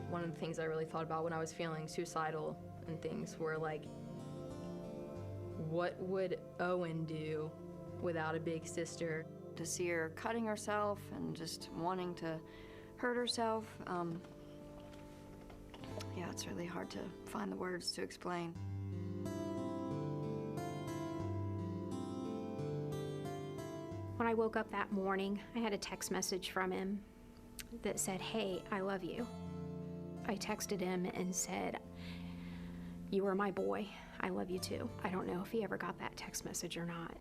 One of the things I really thought about when I was feeling suicidal and things were like, what would Owen do without a big sister?
To see her cutting herself and just wanting to hurt herself, yeah, it's really hard to find the words to explain.
When I woke up that morning, I had a text message from him that said, "Hey, I love you." I texted him and said, "You are my boy. I love you too." I don't know if he ever got that text message or not.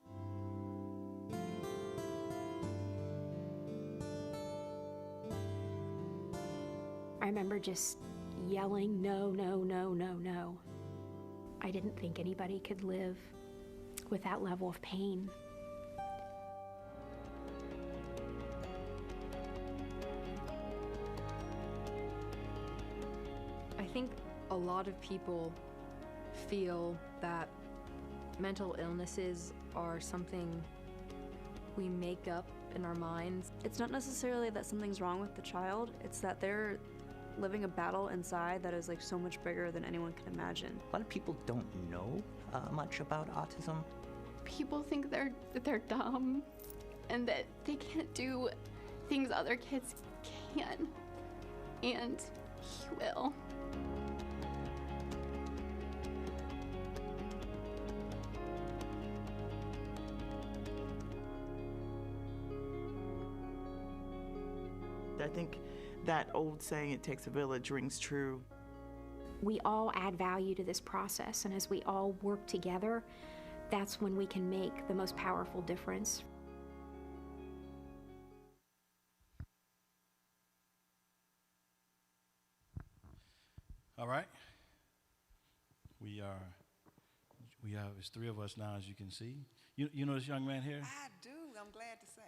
I remember just yelling, "No, no, no, no, no." I didn't think anybody could live with that level of pain.
I think a lot of people feel that mental illnesses are something we make up in our minds.
It's not necessarily that something's wrong with the child, it's that they're living a battle inside that is like so much bigger than anyone can imagine.
A lot of people don't know much about autism.
people think that they're dumb and that they can't do things other kids can. And he will.
I think that old saying, it takes a village, rings true.
We all add value to this process, and as we all work together, that's when we can make the most powerful difference.
All right. We have, it's three of us now, as you can see. You know this young man here?
I do, I'm glad to say.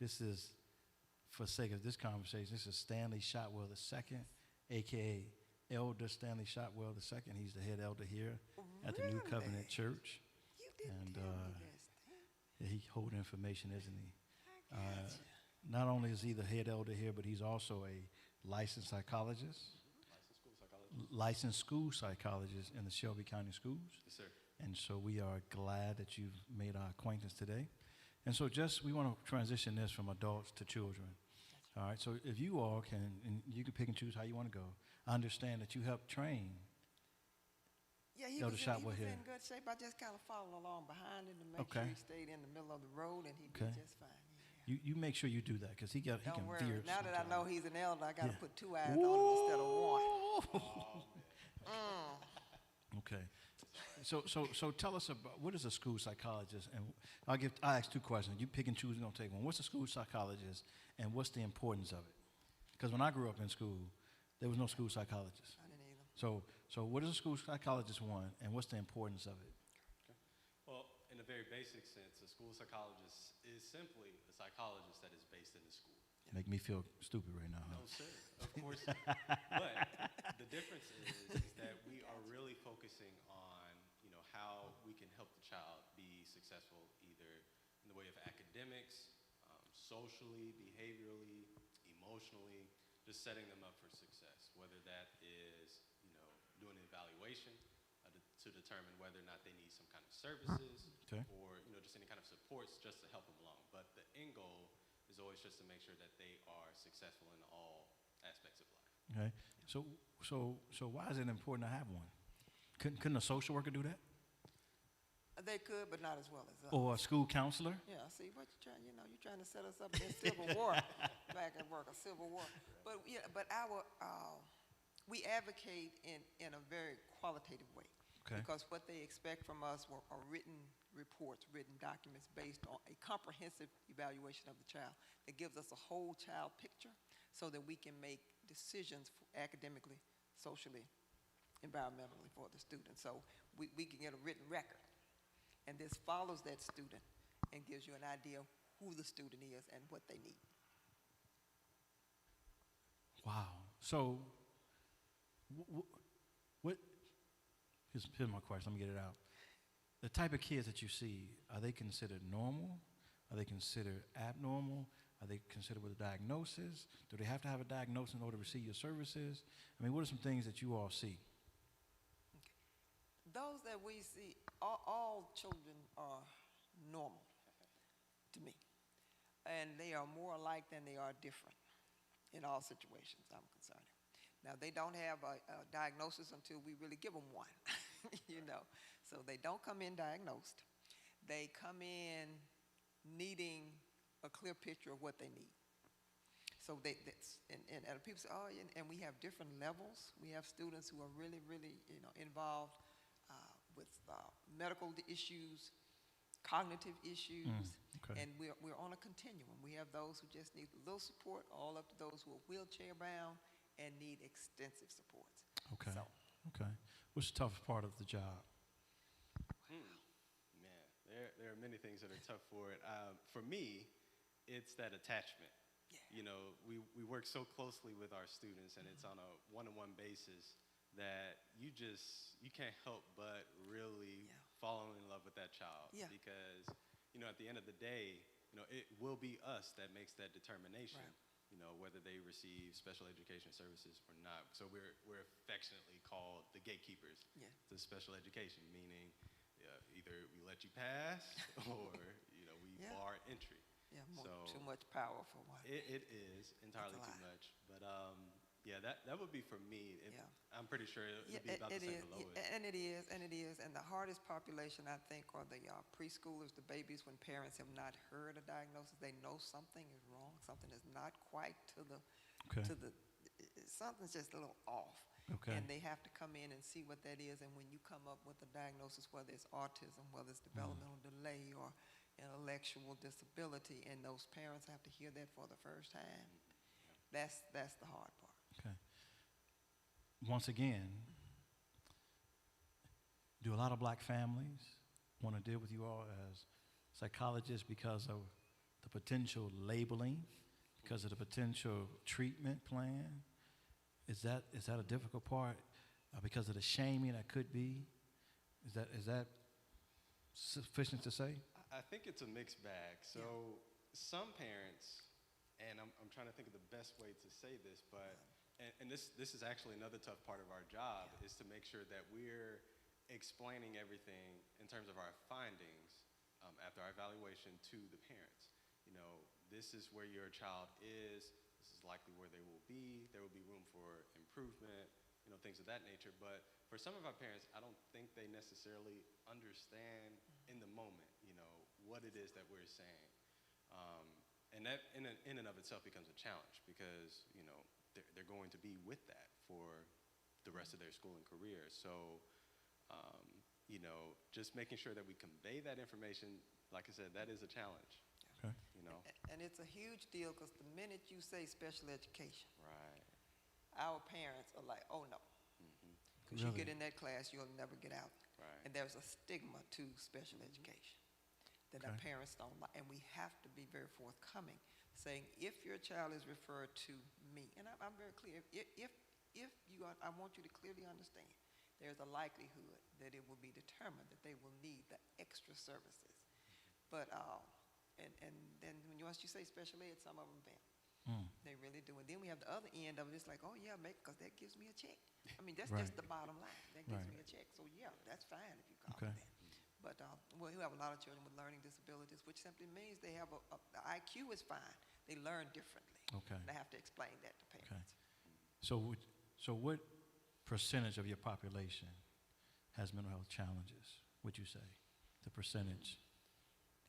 This is, for sake of this conversation, this is Stanley Shotwell II, a.k.a. Elder Stanley Shotwell II. He's the head elder here at the New Covenant Church. And yeah, he holds information, isn't he? Not only is he the head elder here, but he's also a licensed psychologist. Licensed school psychologist in the Shelby County Schools.
Yes, sir.
And so we are glad that you've made our acquaintance today. And so we want to transition this from adults to children. All right, so if you all can, and you can pick and choose how you want to go. I understand that you helped train
Yeah, he was in good shape. I just kind of followed along behind him to make sure he stayed in the middle of the road, and he did just fine.
You make sure you do that, because he can veer.
Now that I know he's an elder, I got to put two eyes on him instead of one.
Okay. So tell us about, what is a school psychologist? And I ask two questions. You pick and choose, you're going to take one. What's a school psychologist, and what's the importance of it? Because when I grew up in school, there was no school psychologist.
I didn't either.
So what is a school psychologist, one, and what's the importance of it?
Well, in a very basic sense, a school psychologist is simply a psychologist that is based in the school.
Make me feel stupid right now.
No, sir. Of course not. But the difference is that we are really focusing on, how we can help the child be successful either in the way of academics, socially, behaviorally, emotionally, just setting them up for success, whether that is, doing an evaluation to determine whether or not they need some kind of services or, just any kind of supports just to help them along. But the end goal is always just to make sure that they are successful in all aspects of life.
Okay. So why is it important to have one? Couldn't a social worker do that?
They could, but not as well as us.
Or a school counselor?
Yeah, see what you're trying, you're trying to set us up in Civil War, back at work, a Civil War. But we advocate in a very qualitative way.
Okay.
Because what they expect from us are written reports, written documents based on a comprehensive evaluation of the child that gives us a whole child picture so that we can make decisions academically, socially, environmentally for the student. So we can get a written record. And this follows that student and gives you an idea of who the student is and what they need.
Wow. So here's my question. Let me get it out. The type of kids that you see, are they considered normal? Are they considered abnormal? Are they considered with a diagnosis? Do they have to have a diagnosis in order to receive your services? I mean, what are some things that you all see?
Those that we see, all children are normal to me. And they are more alike than they are different in all situations, I'm concerned. Now, they don't have a diagnosis until we really give them one, So they don't come in diagnosed. They come in needing a clear picture of what they need. So and people say, and we have different levels. We have students who are really, really, involved with medical issues, cognitive issues, and we're on a continuum. We have those who just need a little support, all up to those who are wheelchair bound and need extensive supports.
Okay. Okay. What's the toughest part of the job?
Man, there are many things that are tough for it. For me, it's that attachment. Yeah. We work so closely with our students, and it's on a one-on-one basis that you can't help but really fall in love with that child. Yeah. Because, at the end of the day, it will be us that makes that determination, whether they receive special education services or not. So we're affectionately called the gatekeepers to special education, meaning, either we let you pass or, you know, we bar entry.
Yeah,
so
too much power for one.
It is entirely too much. But yeah, that would be for me. I'm pretty sure it'd be about the same for Lois.
And it is. And the hardest population, I think, are the preschoolers, the babies, when parents have not heard a diagnosis. They know something is wrong. Something is not quite something's just a little off.
Okay.
And they have to come in and see what that is. And when you come up with a diagnosis, whether it's autism, whether it's developmental delay or intellectual disability, and those parents have to hear that for the first time, that's the hard part.
Okay. Once again, do a lot of black families want to deal with you all as psychologists because of the potential labeling, because of the potential treatment plan? Is that a difficult part? Because of the shaming that could be? Is that sufficient to say?
I think it's a mixed bag. So some parents, and I'm trying to think of the best way to say this, but and this is actually another tough part of our job, is to make sure that we're explaining everything in terms of our findings after our evaluation to the parents. You know, this is where your child is. This is likely where they will be. There will be room for improvement, you know, things of that nature. But for some of our parents, I don't think they necessarily understand in the moment, you know, what it is that we're saying. And that in and of itself becomes a challenge because, you know, they're going to be with that for the rest of their school and career. So, you know, just making sure that we convey that information, like I said, that is a challenge.
Okay.
You know?
And it's a huge deal because the minute you say special education,
right,
our parents are like, oh no. Because you get in that class, you'll never get out.
Right.
And there's a stigma to special education that our parents don't like. And we have to be very forthcoming, saying, if your child is referred to me, and I'm very clear, if you are, I want you to clearly understand, there's a likelihood that it will be determined that they will need the extra services. But, and then once you say special ed, some of them fail. They really do. And then we have the other end of it. It's like, oh yeah, because that gives me a check. I mean, that's just the bottom line. That gives me a check. So yeah, that's fine if you call it that. But we have a lot of children with learning disabilities, which simply means they have the IQ is fine. They learn differently.
Okay.
And I have to explain that to parents.
Okay. So what percentage of your population has mental health challenges, would you say? The percentage?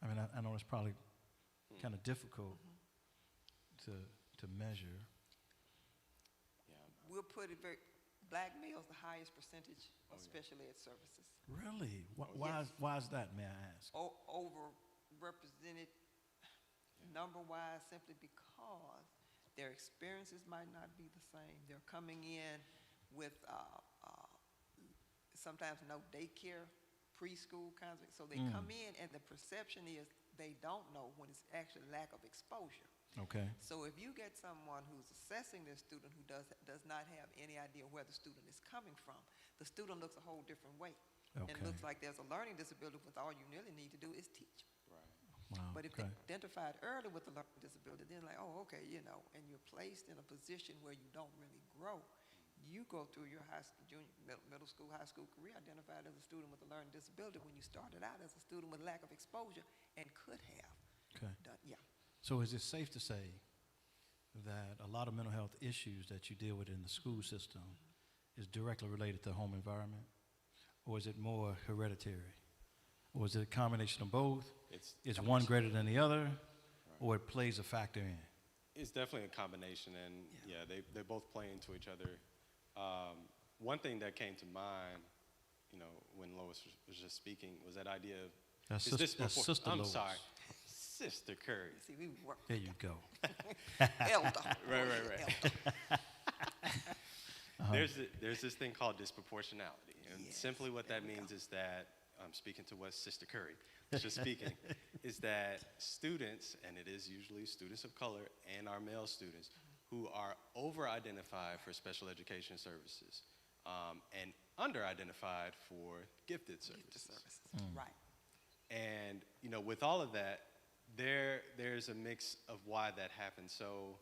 I mean, I know it's probably kind of difficult to measure.
We'll put it black males, the highest percentage of special ed services.
Really? Why is that, may I ask?
Overrepresented number-wise simply because their experiences might not be the same. They're coming in with sometimes no daycare, preschool kinds of, so they come in and the perception is they don't know when it's actually lack of exposure.
Okay.
So if you get someone who's assessing their student who does not have any idea where the student is coming from, the student looks a whole different way.
Okay.
And it looks like there's a learning disability, but all you really need to do is teach.
Right.
Wow.
But if they identified early with the learning disability, then like, oh, okay, you know, and you're placed in a position where you don't really grow. You go through your high school, junior, middle school, high school career identified as a student with a learning disability when you started out as a student with lack of exposure and could have done,
So is it safe to say that a lot of mental health issues that you deal with in the school system is directly related to home environment? Or is it more hereditary? Or is it a combination of both? Is one greater than the other? Or it plays a factor in?
It's definitely a combination, and they both play into each other. One thing that came to mind, you know, when Lois was just speaking was that idea of,
That's
is this
Sister
I'm
Lois.
sorry, Sister Curry.
See, we work.
There you go.
Elder.
Right. There's this thing called disproportionality, and simply what that means is that, speaking to what Sister Curry was just speaking, is that students, and it is usually students of color and our male students, who are over-identified for special education services and under-identified for gifted services.
Right.
And, you know, with all of that, there's a mix of why that happens. So,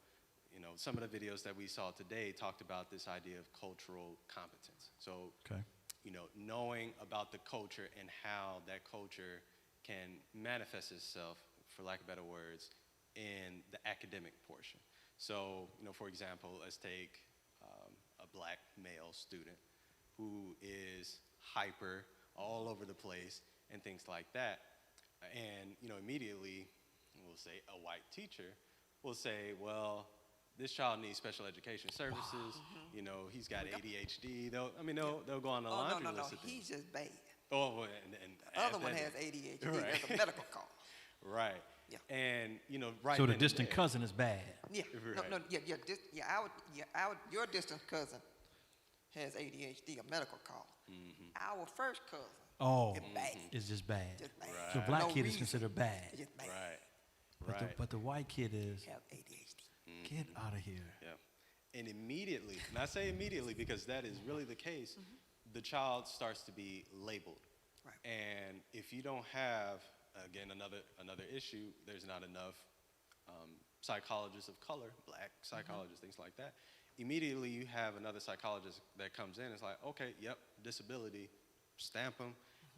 you know, some of the videos that we saw today talked about this idea of cultural competence. So, knowing about the culture and how that culture can manifest itself, for lack of better words, in the academic portion. So, for example, let's take a black male student who is hyper all over the place and things like that. And, immediately, we'll say a white teacher will say, well, this child needs special education services. He's got ADHD. They'll go on a laundry list of things.
He's just bad.
Oh, well, and
the other one has ADHD.
Right.
That's a medical call.
Right.
Yeah.
And right.
So the distant cousin is bad.
Yeah.
Right.
Your distant cousin has ADHD, a medical call. Our first cousin is bad.
It's just bad.
Just bad.
So black kid is considered bad.
Just bad.
Right.
But the white kid is.
Have ADHD.
Get out of here.
Yeah. And immediately, and I say immediately because that is really the case, the child starts to be labeled.
Right.
And if you don't have, again, another issue, there's not enough psychologists of color, black psychologists, things like that. Immediately you have another psychologist that comes in, it's like, okay, yep, disability, stamp them,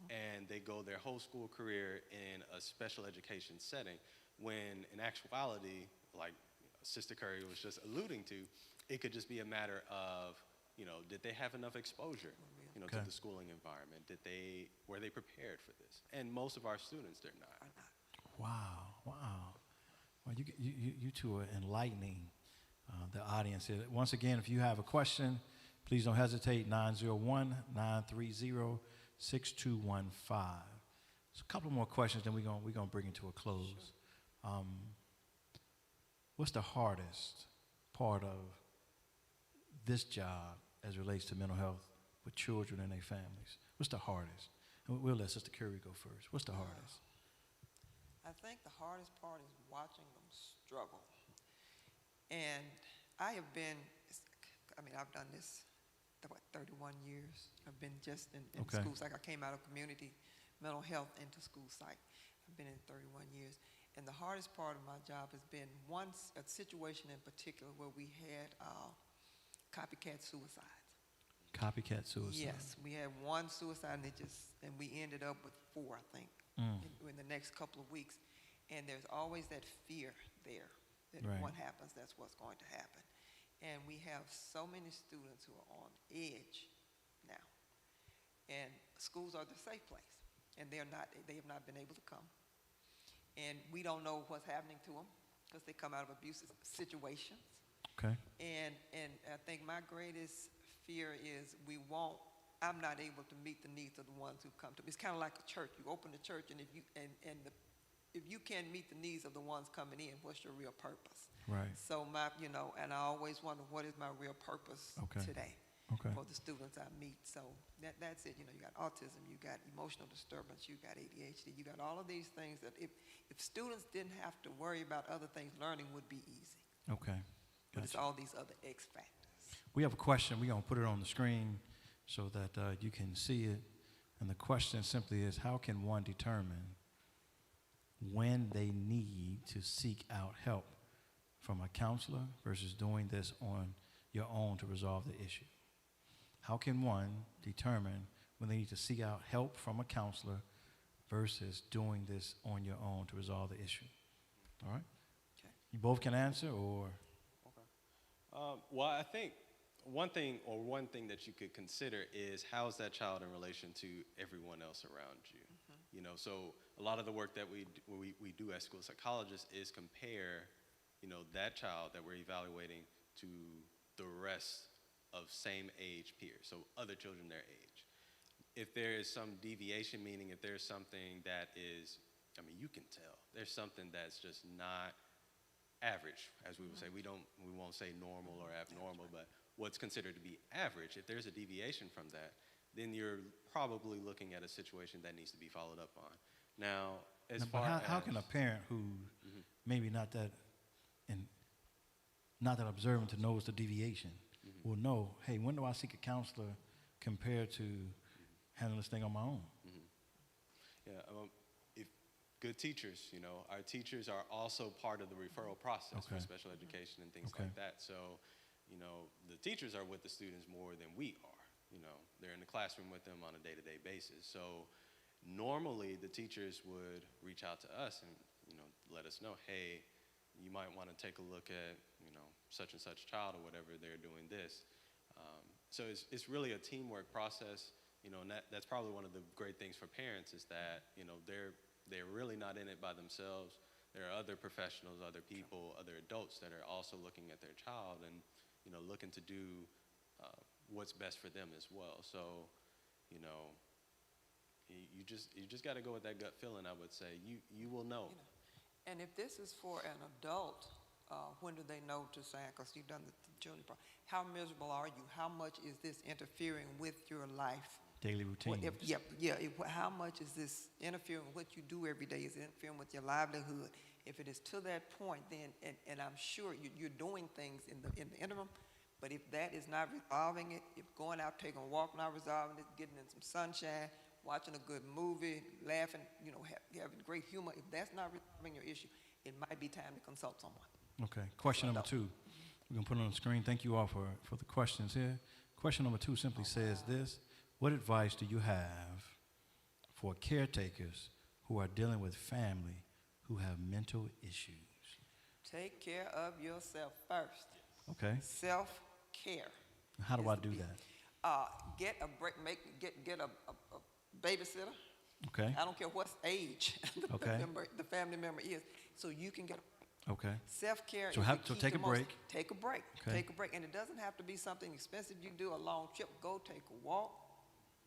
and they go their whole school career in a special education setting, when in actuality, like Sister Curry was just alluding to, it could just be a matter of, did they have enough exposure, to the schooling environment? Were they prepared for this? And most of our students, they're not.
Wow. Well, you two are enlightening the audience here. Once again, if you have a question, please don't hesitate. 901-930-6215. There's a couple more questions, then we're gonna bring it to a close. What's the hardest part of this job as it relates to mental health with children and their families? What's the hardest? And we'll let Sister Curry go first. What's the hardest?
I think the hardest part is watching them struggle. And I've done this, 31 years. I've been just in school psych. I came out of community mental health into school psych. I've been in 31 years. And the hardest part of my job has been a situation in particular where we had copycat suicides.
Copycat suicide.
Yes, we had one suicide and we ended up with 4, I think, in the next couple of weeks. And there's always that fear there that if one happens, that's what's going to happen. And we have so many students who are on edge now. And schools are the safe place. And they have not been able to come. And we don't know what's happening to them because they come out of abusive situations.
Okay.
And I think my greatest fear is I'm not able to meet the needs of the ones who come to me. It's kind of like a church. You open the church, and if you can't meet the needs of the ones coming in, what's your real purpose?
Right.
So and I always wonder, what is my real purpose today for the students I meet? So that's it. You got autism, you got emotional disturbance, you got ADHD, you got all of these things that if students didn't have to worry about other things, learning would be easy.
Okay.
But it's all these other X factors.
We have a question. We're going to put it on the screen so that you can see it. And the question simply is, how can one determine when they need to seek out help from a counselor versus doing this on your own to resolve the issue? How can one determine when they need to seek out help from a counselor versus doing this on your own to resolve the issue? All right?
Okay.
You both can answer, or?
Well, I think one thing that you could consider is, how is that child in relation to everyone else around you? So a lot of the work that we do as school psychologists is compare, that child that we're evaluating to the rest of same age peers, so other children their age. If there is some deviation, meaning if there's something that is, you can tell, there's something that's just not average, as we would say. We won't say normal or abnormal, but what's considered to be average, if there's a deviation from that, then you're probably looking at a situation that needs to be followed up on. Now,
how can a parent who maybe not that observant to notice the deviation will know, hey, when do I seek a counselor compared to handling this thing on my own?
Yeah, if good teachers, our teachers are also part of the referral process for special education and things like that. So, the teachers are with the students more than we are. they're in the classroom with them on a day-to-day basis. So normally the teachers would reach out to us and let us know, hey, you might want to take a look at such and such child or whatever, they're doing this. So it's really a teamwork process, and that's probably one of the great things for parents is that they're really not in it by themselves. There are other professionals, other people, other adults that are also looking at their child and looking to do what's best for them as well. So you just got to go with that gut feeling. I would say you will know.
And if this is for an adult, when do they know to say, because you've done the children part, how miserable are you? How much is this interfering with your life?
Daily routine.
How much is this interfering with what you do every day? Is it interfering with your livelihood? If it is to that point, then, and I'm sure you're doing things in the interim, but if that is not resolving it, if going out, taking a walk, not resolving it, getting in some sunshine, watching a good movie, laughing, having great humor, if that's not resolving your issue, it might be time to consult someone.
Okay, question number 2. We're going to put it on the screen. Thank you all for the questions here. Question number 2 simply says this: what advice do you have for caretakers who are dealing with family who have mental issues?
Take care of yourself first.
Okay.
Self-care.
How do I do that?
Get a break. Get a babysitter.
Okay.
I don't care what age the family member is, so you can get a
Okay.
Self-care.
So take a break.
Take a break.
Okay.
Take a break, and it doesn't have to be something expensive. You can do a long trip. Go take a walk.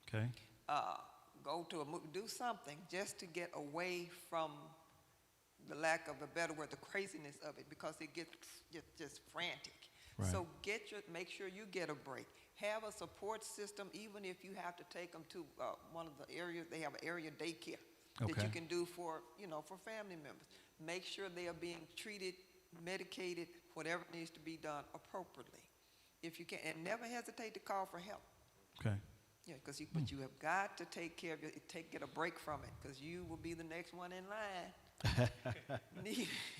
Okay.
Go to a movie. Do something just to get away from the lack of a better word, the craziness of it, because it gets just frantic.
Right.
So make sure you get a break. Have a support system, even if you have to take them to one of the areas. They have an area daycare that you can do for family members. Make sure they are being treated, medicated, whatever needs to be done appropriately. If you can, and never hesitate to call for help.
Okay.
Yeah, but you have got to take care of get a break from it, because you will be the next one in line.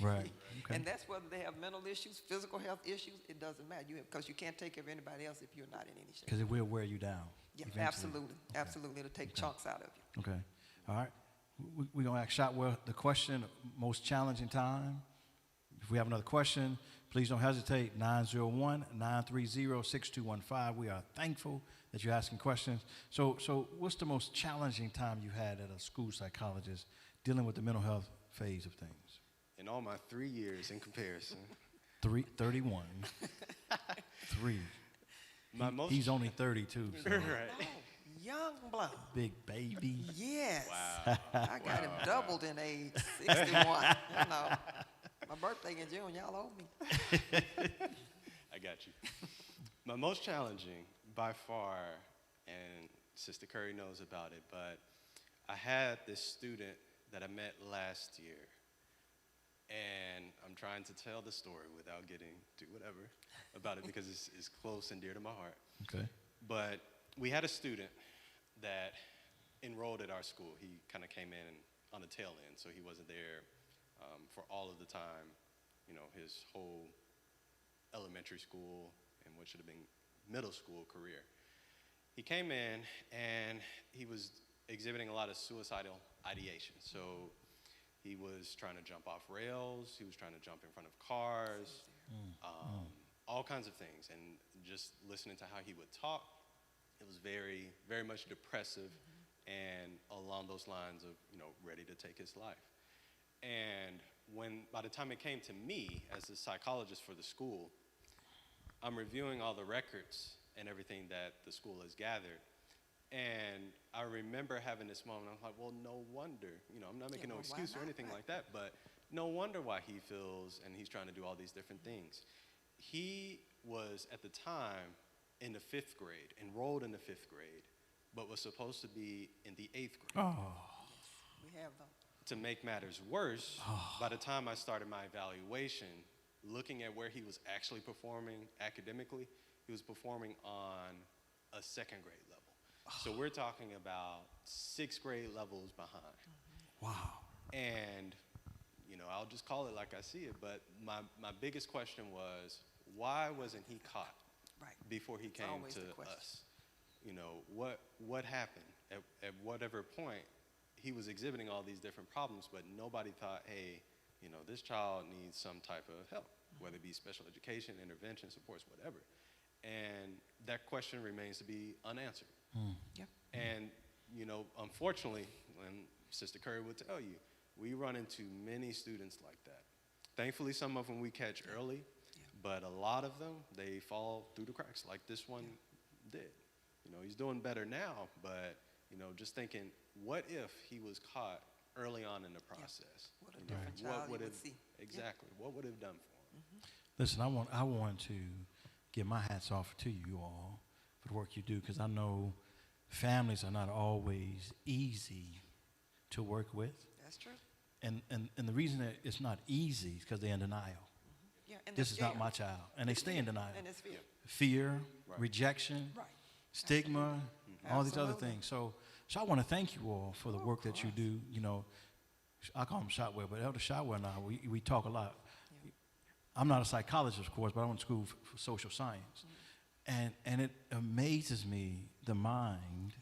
Right. Okay.
And that's whether they have mental issues, physical health issues. It doesn't matter. Because you can't take care of anybody else if you're not in any shape.
Because it will wear you down.
Yeah,
eventually.
absolutely. Okay. Absolutely. It'll take chunks out of you.
Okay. All right. We're going to ask Shotwell the question, most challenging time. If we have another question, please don't hesitate. 901-930-6215. We are thankful that you're asking questions. So what's the most challenging time you had at a school psychologist dealing with the mental health phase of things?
In all my 3 years in comparison.
31. 3. He's only 32. So.
Right.
Young blood.
Big baby.
Yes.
Wow.
I got him doubled in age, 61. My birthday in June, y'all owe me.
I got you. My most challenging by far, and Sister Curry knows about it, but I had this student that I met last year, and I'm trying to tell the story without getting to whatever about it because it's close and dear to my heart.
Okay.
But we had a student that enrolled at our school. He kind of came in on the tail end, so he wasn't there for all of the time, his whole elementary school and what should have been middle school career. He came in and he was exhibiting a lot of suicidal ideation. So he was trying to jump off rails, he was trying to jump in front of cars, all kinds of things. And just listening to how he would talk, it was very, very much depressive and along those lines of, ready to take his life. And by the time it came to me as the psychologist for the school, I'm reviewing all the records and everything that the school has gathered. And I remember having this moment, I was like, well, no wonder, I'm not making no excuse or anything like that, but no wonder why he feels and he's trying to do all these different things. He was, at the time, in the 5th grade, enrolled in the 5th grade, but was supposed to be in the 8th grade.
Oh.
We have them.
To make matters worse, by the time I started my evaluation, looking at where he was actually performing academically, he was performing on a 2nd grade level. So we're talking about 6th grade levels behind.
Wow.
And, I'll just call it like I see it, but my biggest question was, why wasn't he caught before he came to us? what happened? At whatever point, he was exhibiting all these different problems, but nobody thought, hey, this child needs some type of help, whether it be special education, intervention, supports, whatever. And that question remains to be unanswered.
Yep.
And, unfortunately, and Sister Curry would tell you, we run into many students like that. Thankfully, some of them we catch early, but a lot of them, they fall through the cracks like this one did. He's doing better now, but, just thinking, what if he was caught early on in the process?
What a different child you would see.
Exactly. What would it have done for him?
Listen, I want to give my hats off to you all for the work you do, because I know families are not always easy to work with.
That's true.
And the reason that it's not easy is because they're in denial.
Yeah, and
This is not my child. And they stay in denial.
And it's fear.
Fear, rejection, stigma, all these other things. So I want to thank you all for the work that you do. I call him Shotwell, but Elder Shotwell and I, we talk a lot. I'm not a psychologist, of course, but I went to school for social science. And it amazes me, the mind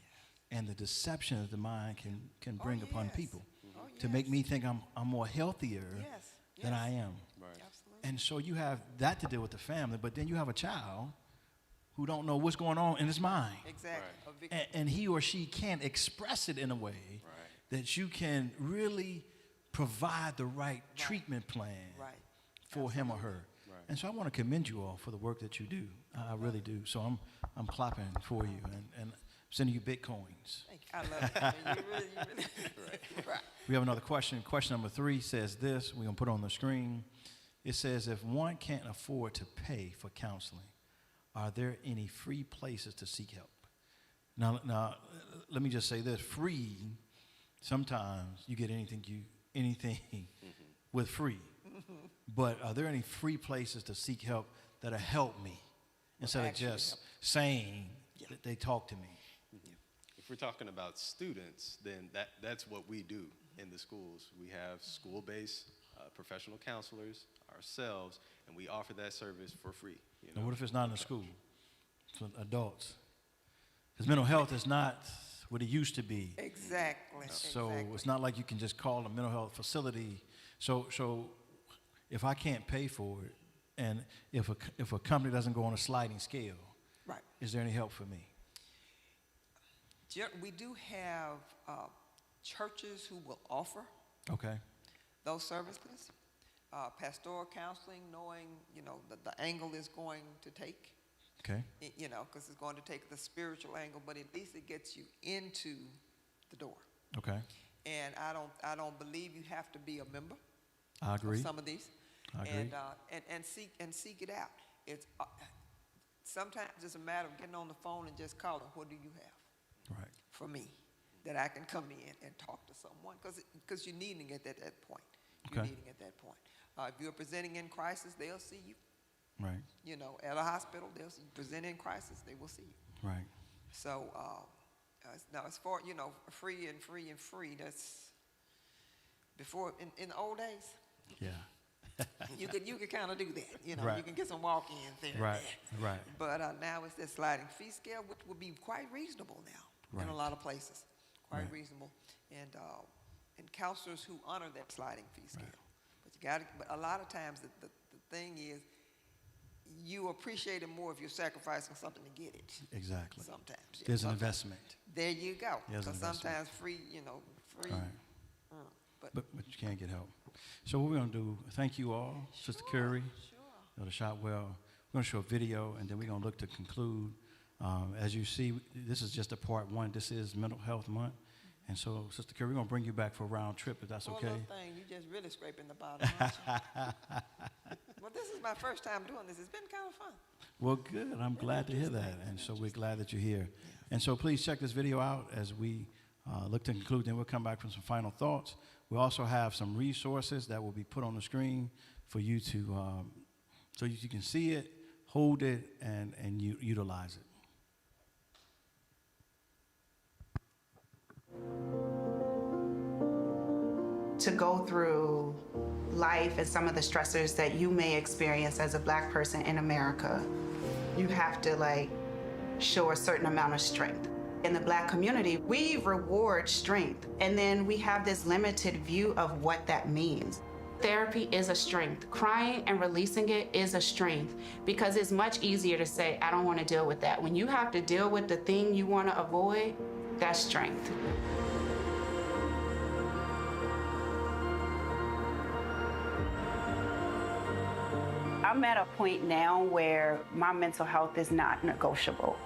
and the deception that the mind can bring upon people to make me think I'm more healthier than I am.
Right.
And so you have that to deal with the family, but then you have a child who don't know what's going on in his mind.
Exactly.
And he or she can't express it in a way that you can really provide the right treatment plan for him or her.
Right.
And so I want to commend you all for the work that you do. I really do. So I'm clapping for you and sending you Bitcoins.
Thank you. I love it. I mean, you really. Right.
We have another question. Question number 3 says this. We're going to put it on the screen. It says, if one can't afford to pay for counseling, are there any free places to seek help? Now, let me just say this. Free, sometimes you get anything with free. But are there any free places to seek help that'll help me instead of just saying that they talk to me?
If we're talking about students, then that's what we do in the schools. We have school-based professional counselors ourselves, and we offer that service for free.
Now, what if it's not in the school? It's for adults. Because mental health is not what it used to be.
Exactly.
So it's not like you can just call a mental health facility. So if I can't pay for it, and if a company doesn't go on a sliding scale, is there any help for me?
We do have churches who will offer those services. Pastoral counseling, knowing, the angle is going to take.
Okay.
Because it's going to take the spiritual angle, but at least it gets you into the door.
Okay.
And I don't believe you have to be a member.
I agree.
Of some of these.
I agree.
And seek it out. It's sometimes it's a matter of getting on the phone and just calling. What do you have?
Right.
For me, that I can come in and talk to someone, because you're needing it at that point. You're needing at that point. If you're presenting in crisis, they'll see you.
Right.
At a hospital, they'll see you. Present in crisis, they will see you.
Right.
So now as far free, that's before in the old days.
Yeah.
you could kind of do that.
Right.
You can get some walk-ins there.
Right.
But now it's that sliding fee scale, which would be quite reasonable now in a lot of places. Quite reasonable, and counselors who honor that sliding fee scale. But a lot of times the thing is, you appreciate it more if you're sacrificing something to get it.
Exactly.
Sometimes.
There's an investment.
There you go.
Because
sometimes free.
But you can't get help. So what we're going to do, thank you all, Sister Curry, Elder Shotwell. We're going to show a video, and then we're going to look to conclude. As you see, this is just a part 1. This is Mental Health Month. And so, Sister Curry, we're going to bring you back for a round trip, if that's okay.
One little thing, you just really scraping the bottom, aren't you? Well, this is my first time doing this. It's been kind of fun.
Well, good. I'm glad to hear that. And so we're glad that you're here. And so please check this video out as we look to conclude. Then we'll come back with some final thoughts. We also have some resources that will be put on the screen for you to, so you can see it, hold it, and utilize it.
To go through life and some of the stressors that you may experience as a Black person in America, you have to show a certain amount of strength. In the Black community, we reward strength, and then we have this limited view of what that means. Therapy is a strength. Crying and releasing it is a strength because it's much easier to say, I don't want to deal with that. When you have to deal with the thing you want to avoid, that's strength. I'm at a point now where my mental health is not negotiable.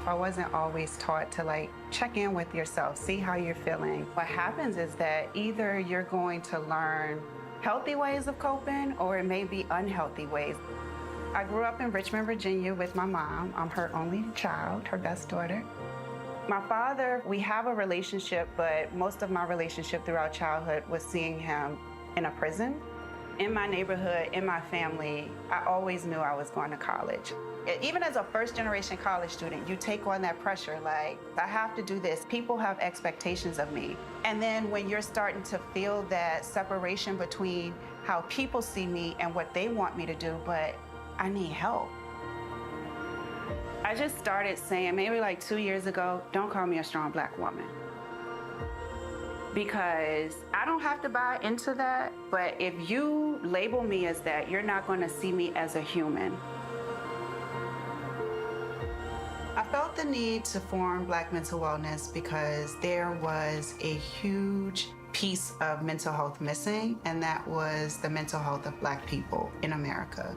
I wasn't always taught to check in with yourself, see how you're feeling. What happens is that either you're going to learn healthy ways of coping or it may be unhealthy ways. I grew up in Richmond, Virginia with my mom. I'm her only child, her best daughter. My father, we have a relationship, but most of my relationship throughout childhood was seeing him in a prison. In my neighborhood, in my family, I always knew I was going to college. Even as a first-generation college student, you take on that pressure, I have to do this. People have expectations of me. And then when you're starting to feel that separation between how people see me and what they want me to do, but I need help. I just started saying, maybe 2 years ago, don't call me a strong Black woman. Because I don't have to buy into that, but if you label me as that, you're not going to see me as a human. I felt the need to form Black Mental Wellness because there was a huge piece of mental health missing, and that was the mental health of Black people in America.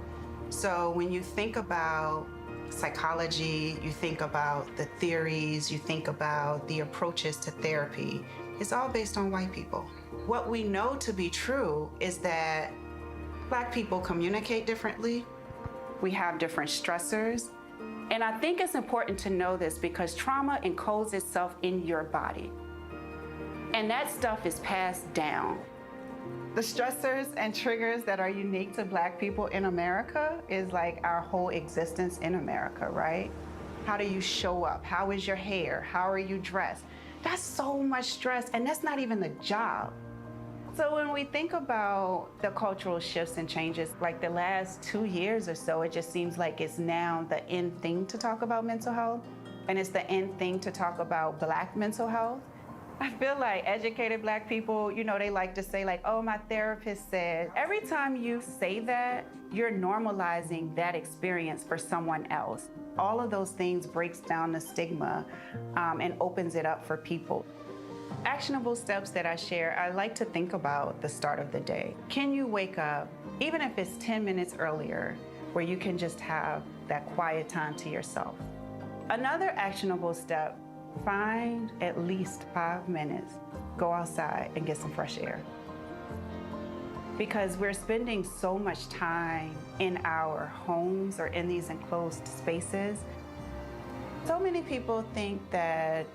So when you think about psychology, you think about the theories, you think about the approaches to therapy, it's all based on white people. What we know to be true is that Black people communicate differently. We have different stressors. And I think it's important to know this because trauma encodes itself in your body. And that stuff is passed down. The stressors and triggers that are unique to Black people in America is our whole existence in America, right? How do you show up? How is your hair? How are you dressed? That's so much stress, and that's not even the job. So when we think about the cultural shifts and changes, the last 2 years or so, it just seems like it's now the in thing to talk about mental health, and it's the in thing to talk about Black mental health. I feel like educated Black people, they like to say oh, my therapist said. Every time you say that, you're normalizing that experience for someone else. All of those things breaks down the stigma and opens it up for people. Actionable steps that I share, I like to think about the start of the day. Can you wake up, even if it's 10 minutes earlier, where you can just have that quiet time to yourself? Another actionable step, find at least 5 minutes, go outside and get some fresh air. Because we're spending so much time in our homes or in these enclosed spaces. So many people think that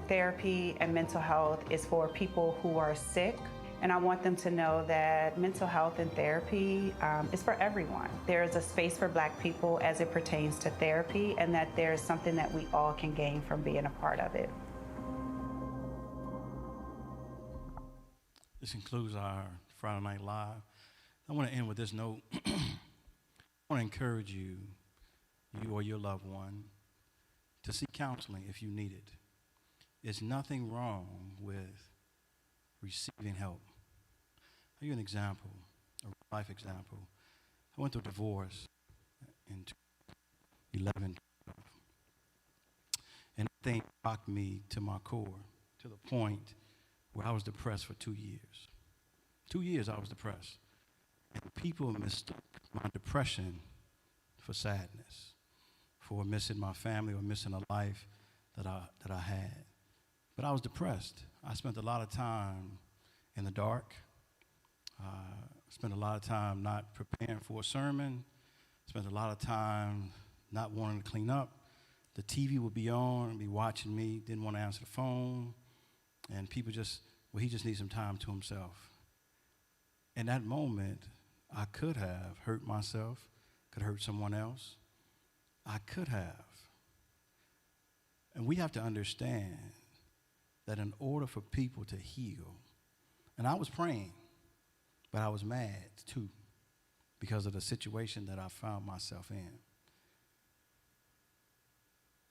therapy and mental health is for people who are sick. And I want them to know that mental health and therapy is for everyone. There is a space for Black people as it pertains to therapy, and that there's something that we all can gain from being a part of it.
This concludes our Friday Night Live. I want to end with this note. I want to encourage you or your loved one, to seek counseling if you need it. There's nothing wrong with receiving help. I'll give you an example, a life example. I went through a divorce in 2011, and that thing rocked me to my core, to the point where I was depressed for 2 years. 2 years I was depressed. And people mistook my depression for sadness, for missing my family or missing a life that I had. But I was depressed. I spent a lot of time in the dark. Spent a lot of time not preparing for a sermon. Spent a lot of time not wanting to clean up. The TV would be on, be watching me, didn't want to answer the phone. And people he just needs some time to himself. In that moment, I could have hurt myself, could hurt someone else. I could have. And we have to understand that in order for people to heal, and I was praying, but I was mad too because of the situation that I found myself in.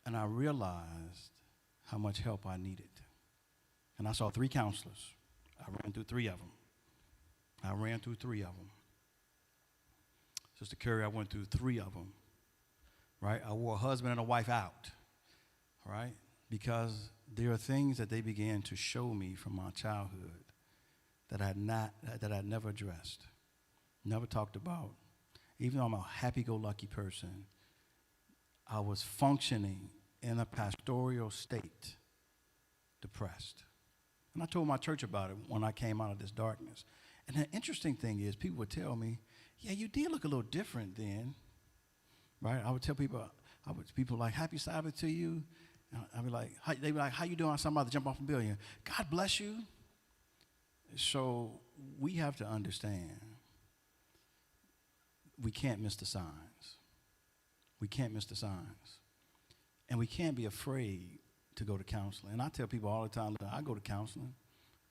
And I realized how much help I needed. And I saw 3 counselors. I ran through 3 of them. Sister Curry, I went through 3 of them, right? I wore a husband and a wife out, right? Because there are things that they began to show me from my childhood that I'd never addressed, never talked about. Even though I'm a happy-go-lucky person, I was functioning in a pastoral state, depressed. And I told my church about it when I came out of this darkness. And the interesting thing is, people would tell me, yeah, you did look a little different then, right? I would tell people, like, happy Sabbath to you. I'd be like, they'd be like, how you doing? I'm about to jump off a building. God bless you. So we have to understand we can't miss the signs. We can't miss the signs. And we can't be afraid to go to counseling. And I tell people all the time, I go to counseling.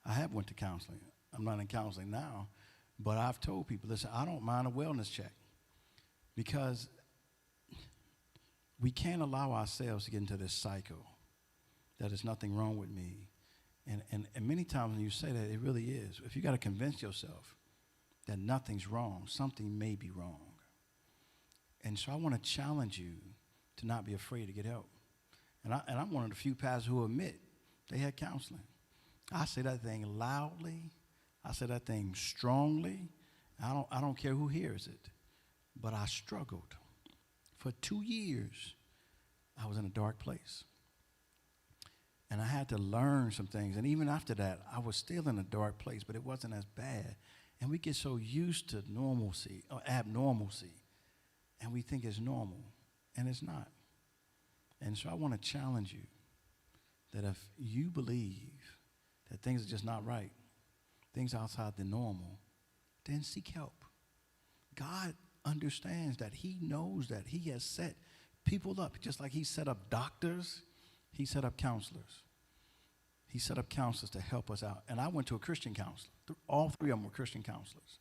I have went to counseling. I'm not in counseling now. But I've told people, listen, I don't mind a wellness check. Because we can't allow ourselves to get into this cycle that there's nothing wrong with me. And many times when you say that, it really is. If you got to convince yourself that nothing's wrong, something may be wrong. And so I want to challenge you to not be afraid to get help. And I'm one of the few pastors who admit they had counseling. I say that thing loudly. I say that thing strongly. I don't care who hears it. But I struggled. For 2 years, I was in a dark place. And I had to learn some things. And even after that, I was still in a dark place, but it wasn't as bad. And we get so used to normalcy or abnormalcy, and we think it's normal, and it's not. And so I want to challenge you that if you believe that things are just not right, things outside the normal, then seek help. God understands that. He knows that. He has set people up. Just like he set up doctors, he set up counselors. He set up counselors to help us out. And I went to a Christian counselor. All 3 of them were Christian counselors.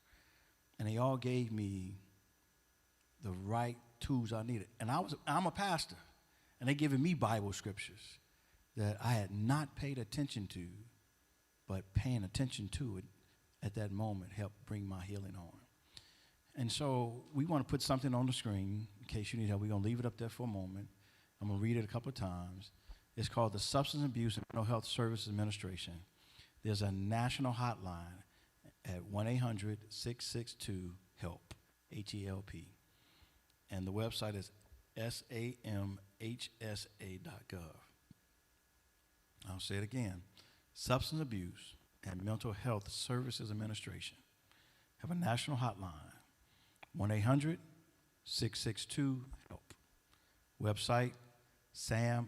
And they all gave me the right tools I needed. And I'm a pastor. And they giving me Bible scriptures that I had not paid attention to, but paying attention to it at that moment helped bring my healing home. And so we want to put something on the screen in case you need help. We're going to leave it up there for a moment. I'm going to read it a couple of times. It's called the Substance Abuse and Mental Health Services Administration. There's a national hotline at 1-800-662-HELP, H-E-L-P. And the website is samhsa.gov. I'll say it again. Substance Abuse and Mental Health Services Administration have a national hotline, 1-800-662-HELP. Website, samhsa.gov.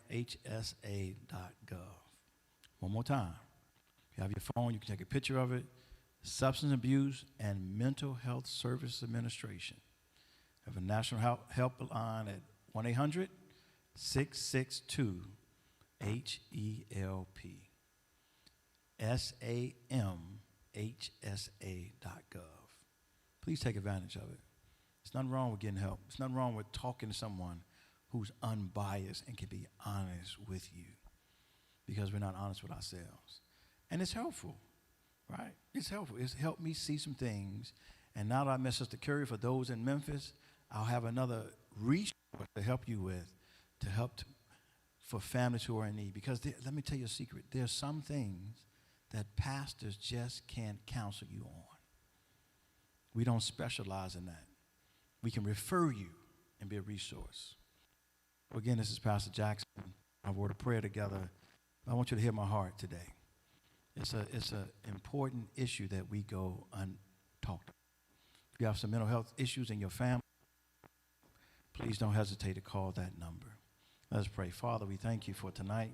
One more time. If you have your phone, you can take a picture of it. Substance Abuse and Mental Health Services Administration have a national helpline at 1-800-662-HELP. samhsa.gov. Please take advantage of it. There's nothing wrong with getting help. There's nothing wrong with talking to someone who's unbiased and can be honest with you, because we're not honest with ourselves. And it's helpful, right? It's helpful. It's helped me see some things. And now that I met Sister Curry, for those in Memphis, I'll have another resource to help you with, for families who are in need. Because let me tell you a secret. There's some things that pastors just can't counsel you on. We don't specialize in that. We can refer you and be a resource. Again, this is Pastor Jackson. I've word of prayer together. I want you to hear my heart today. It's an important issue that we go untalked about. If you have some mental health issues in your family, please don't hesitate to call that number. Let us pray. Father, we thank you for tonight.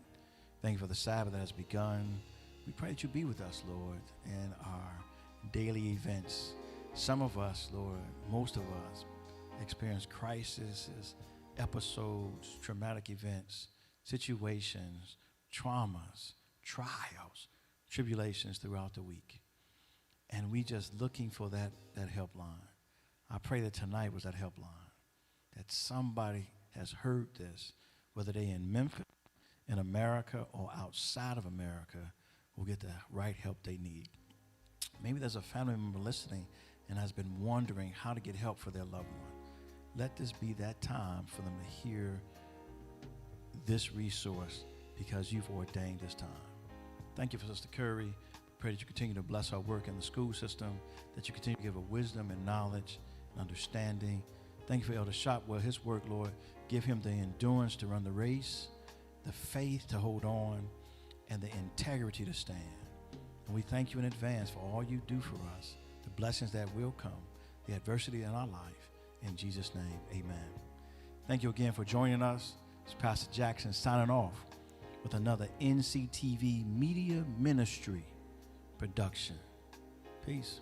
Thank you for the Sabbath that has begun. We pray that you be with us, Lord, in our daily events. Some of us, Lord, most of us, experience crises, episodes, traumatic events, situations, traumas, trials, tribulations throughout the week. And we just looking for that helpline. I pray that tonight was that helpline, that somebody has heard this, whether they're in Memphis, in America, or outside of America, will get the right help they need. Maybe there's a family member listening and has been wondering how to get help for their loved one. Let this be that time for them to hear this resource because you've ordained this time. Thank you for Sister Curry. Pray that you continue to bless our work in the school system, that you continue to give her wisdom and knowledge and understanding. Thank you for Elder Shotwell, his work, Lord. Give him the endurance to run the race, the faith to hold on, and the integrity to stand. And we thank you in advance for all you do for us, the blessings that will come, the adversity in our life. In Jesus' name, amen. Thank you again for joining us. It's Pastor Jackson signing off with another NCTV Media Ministry production. Peace.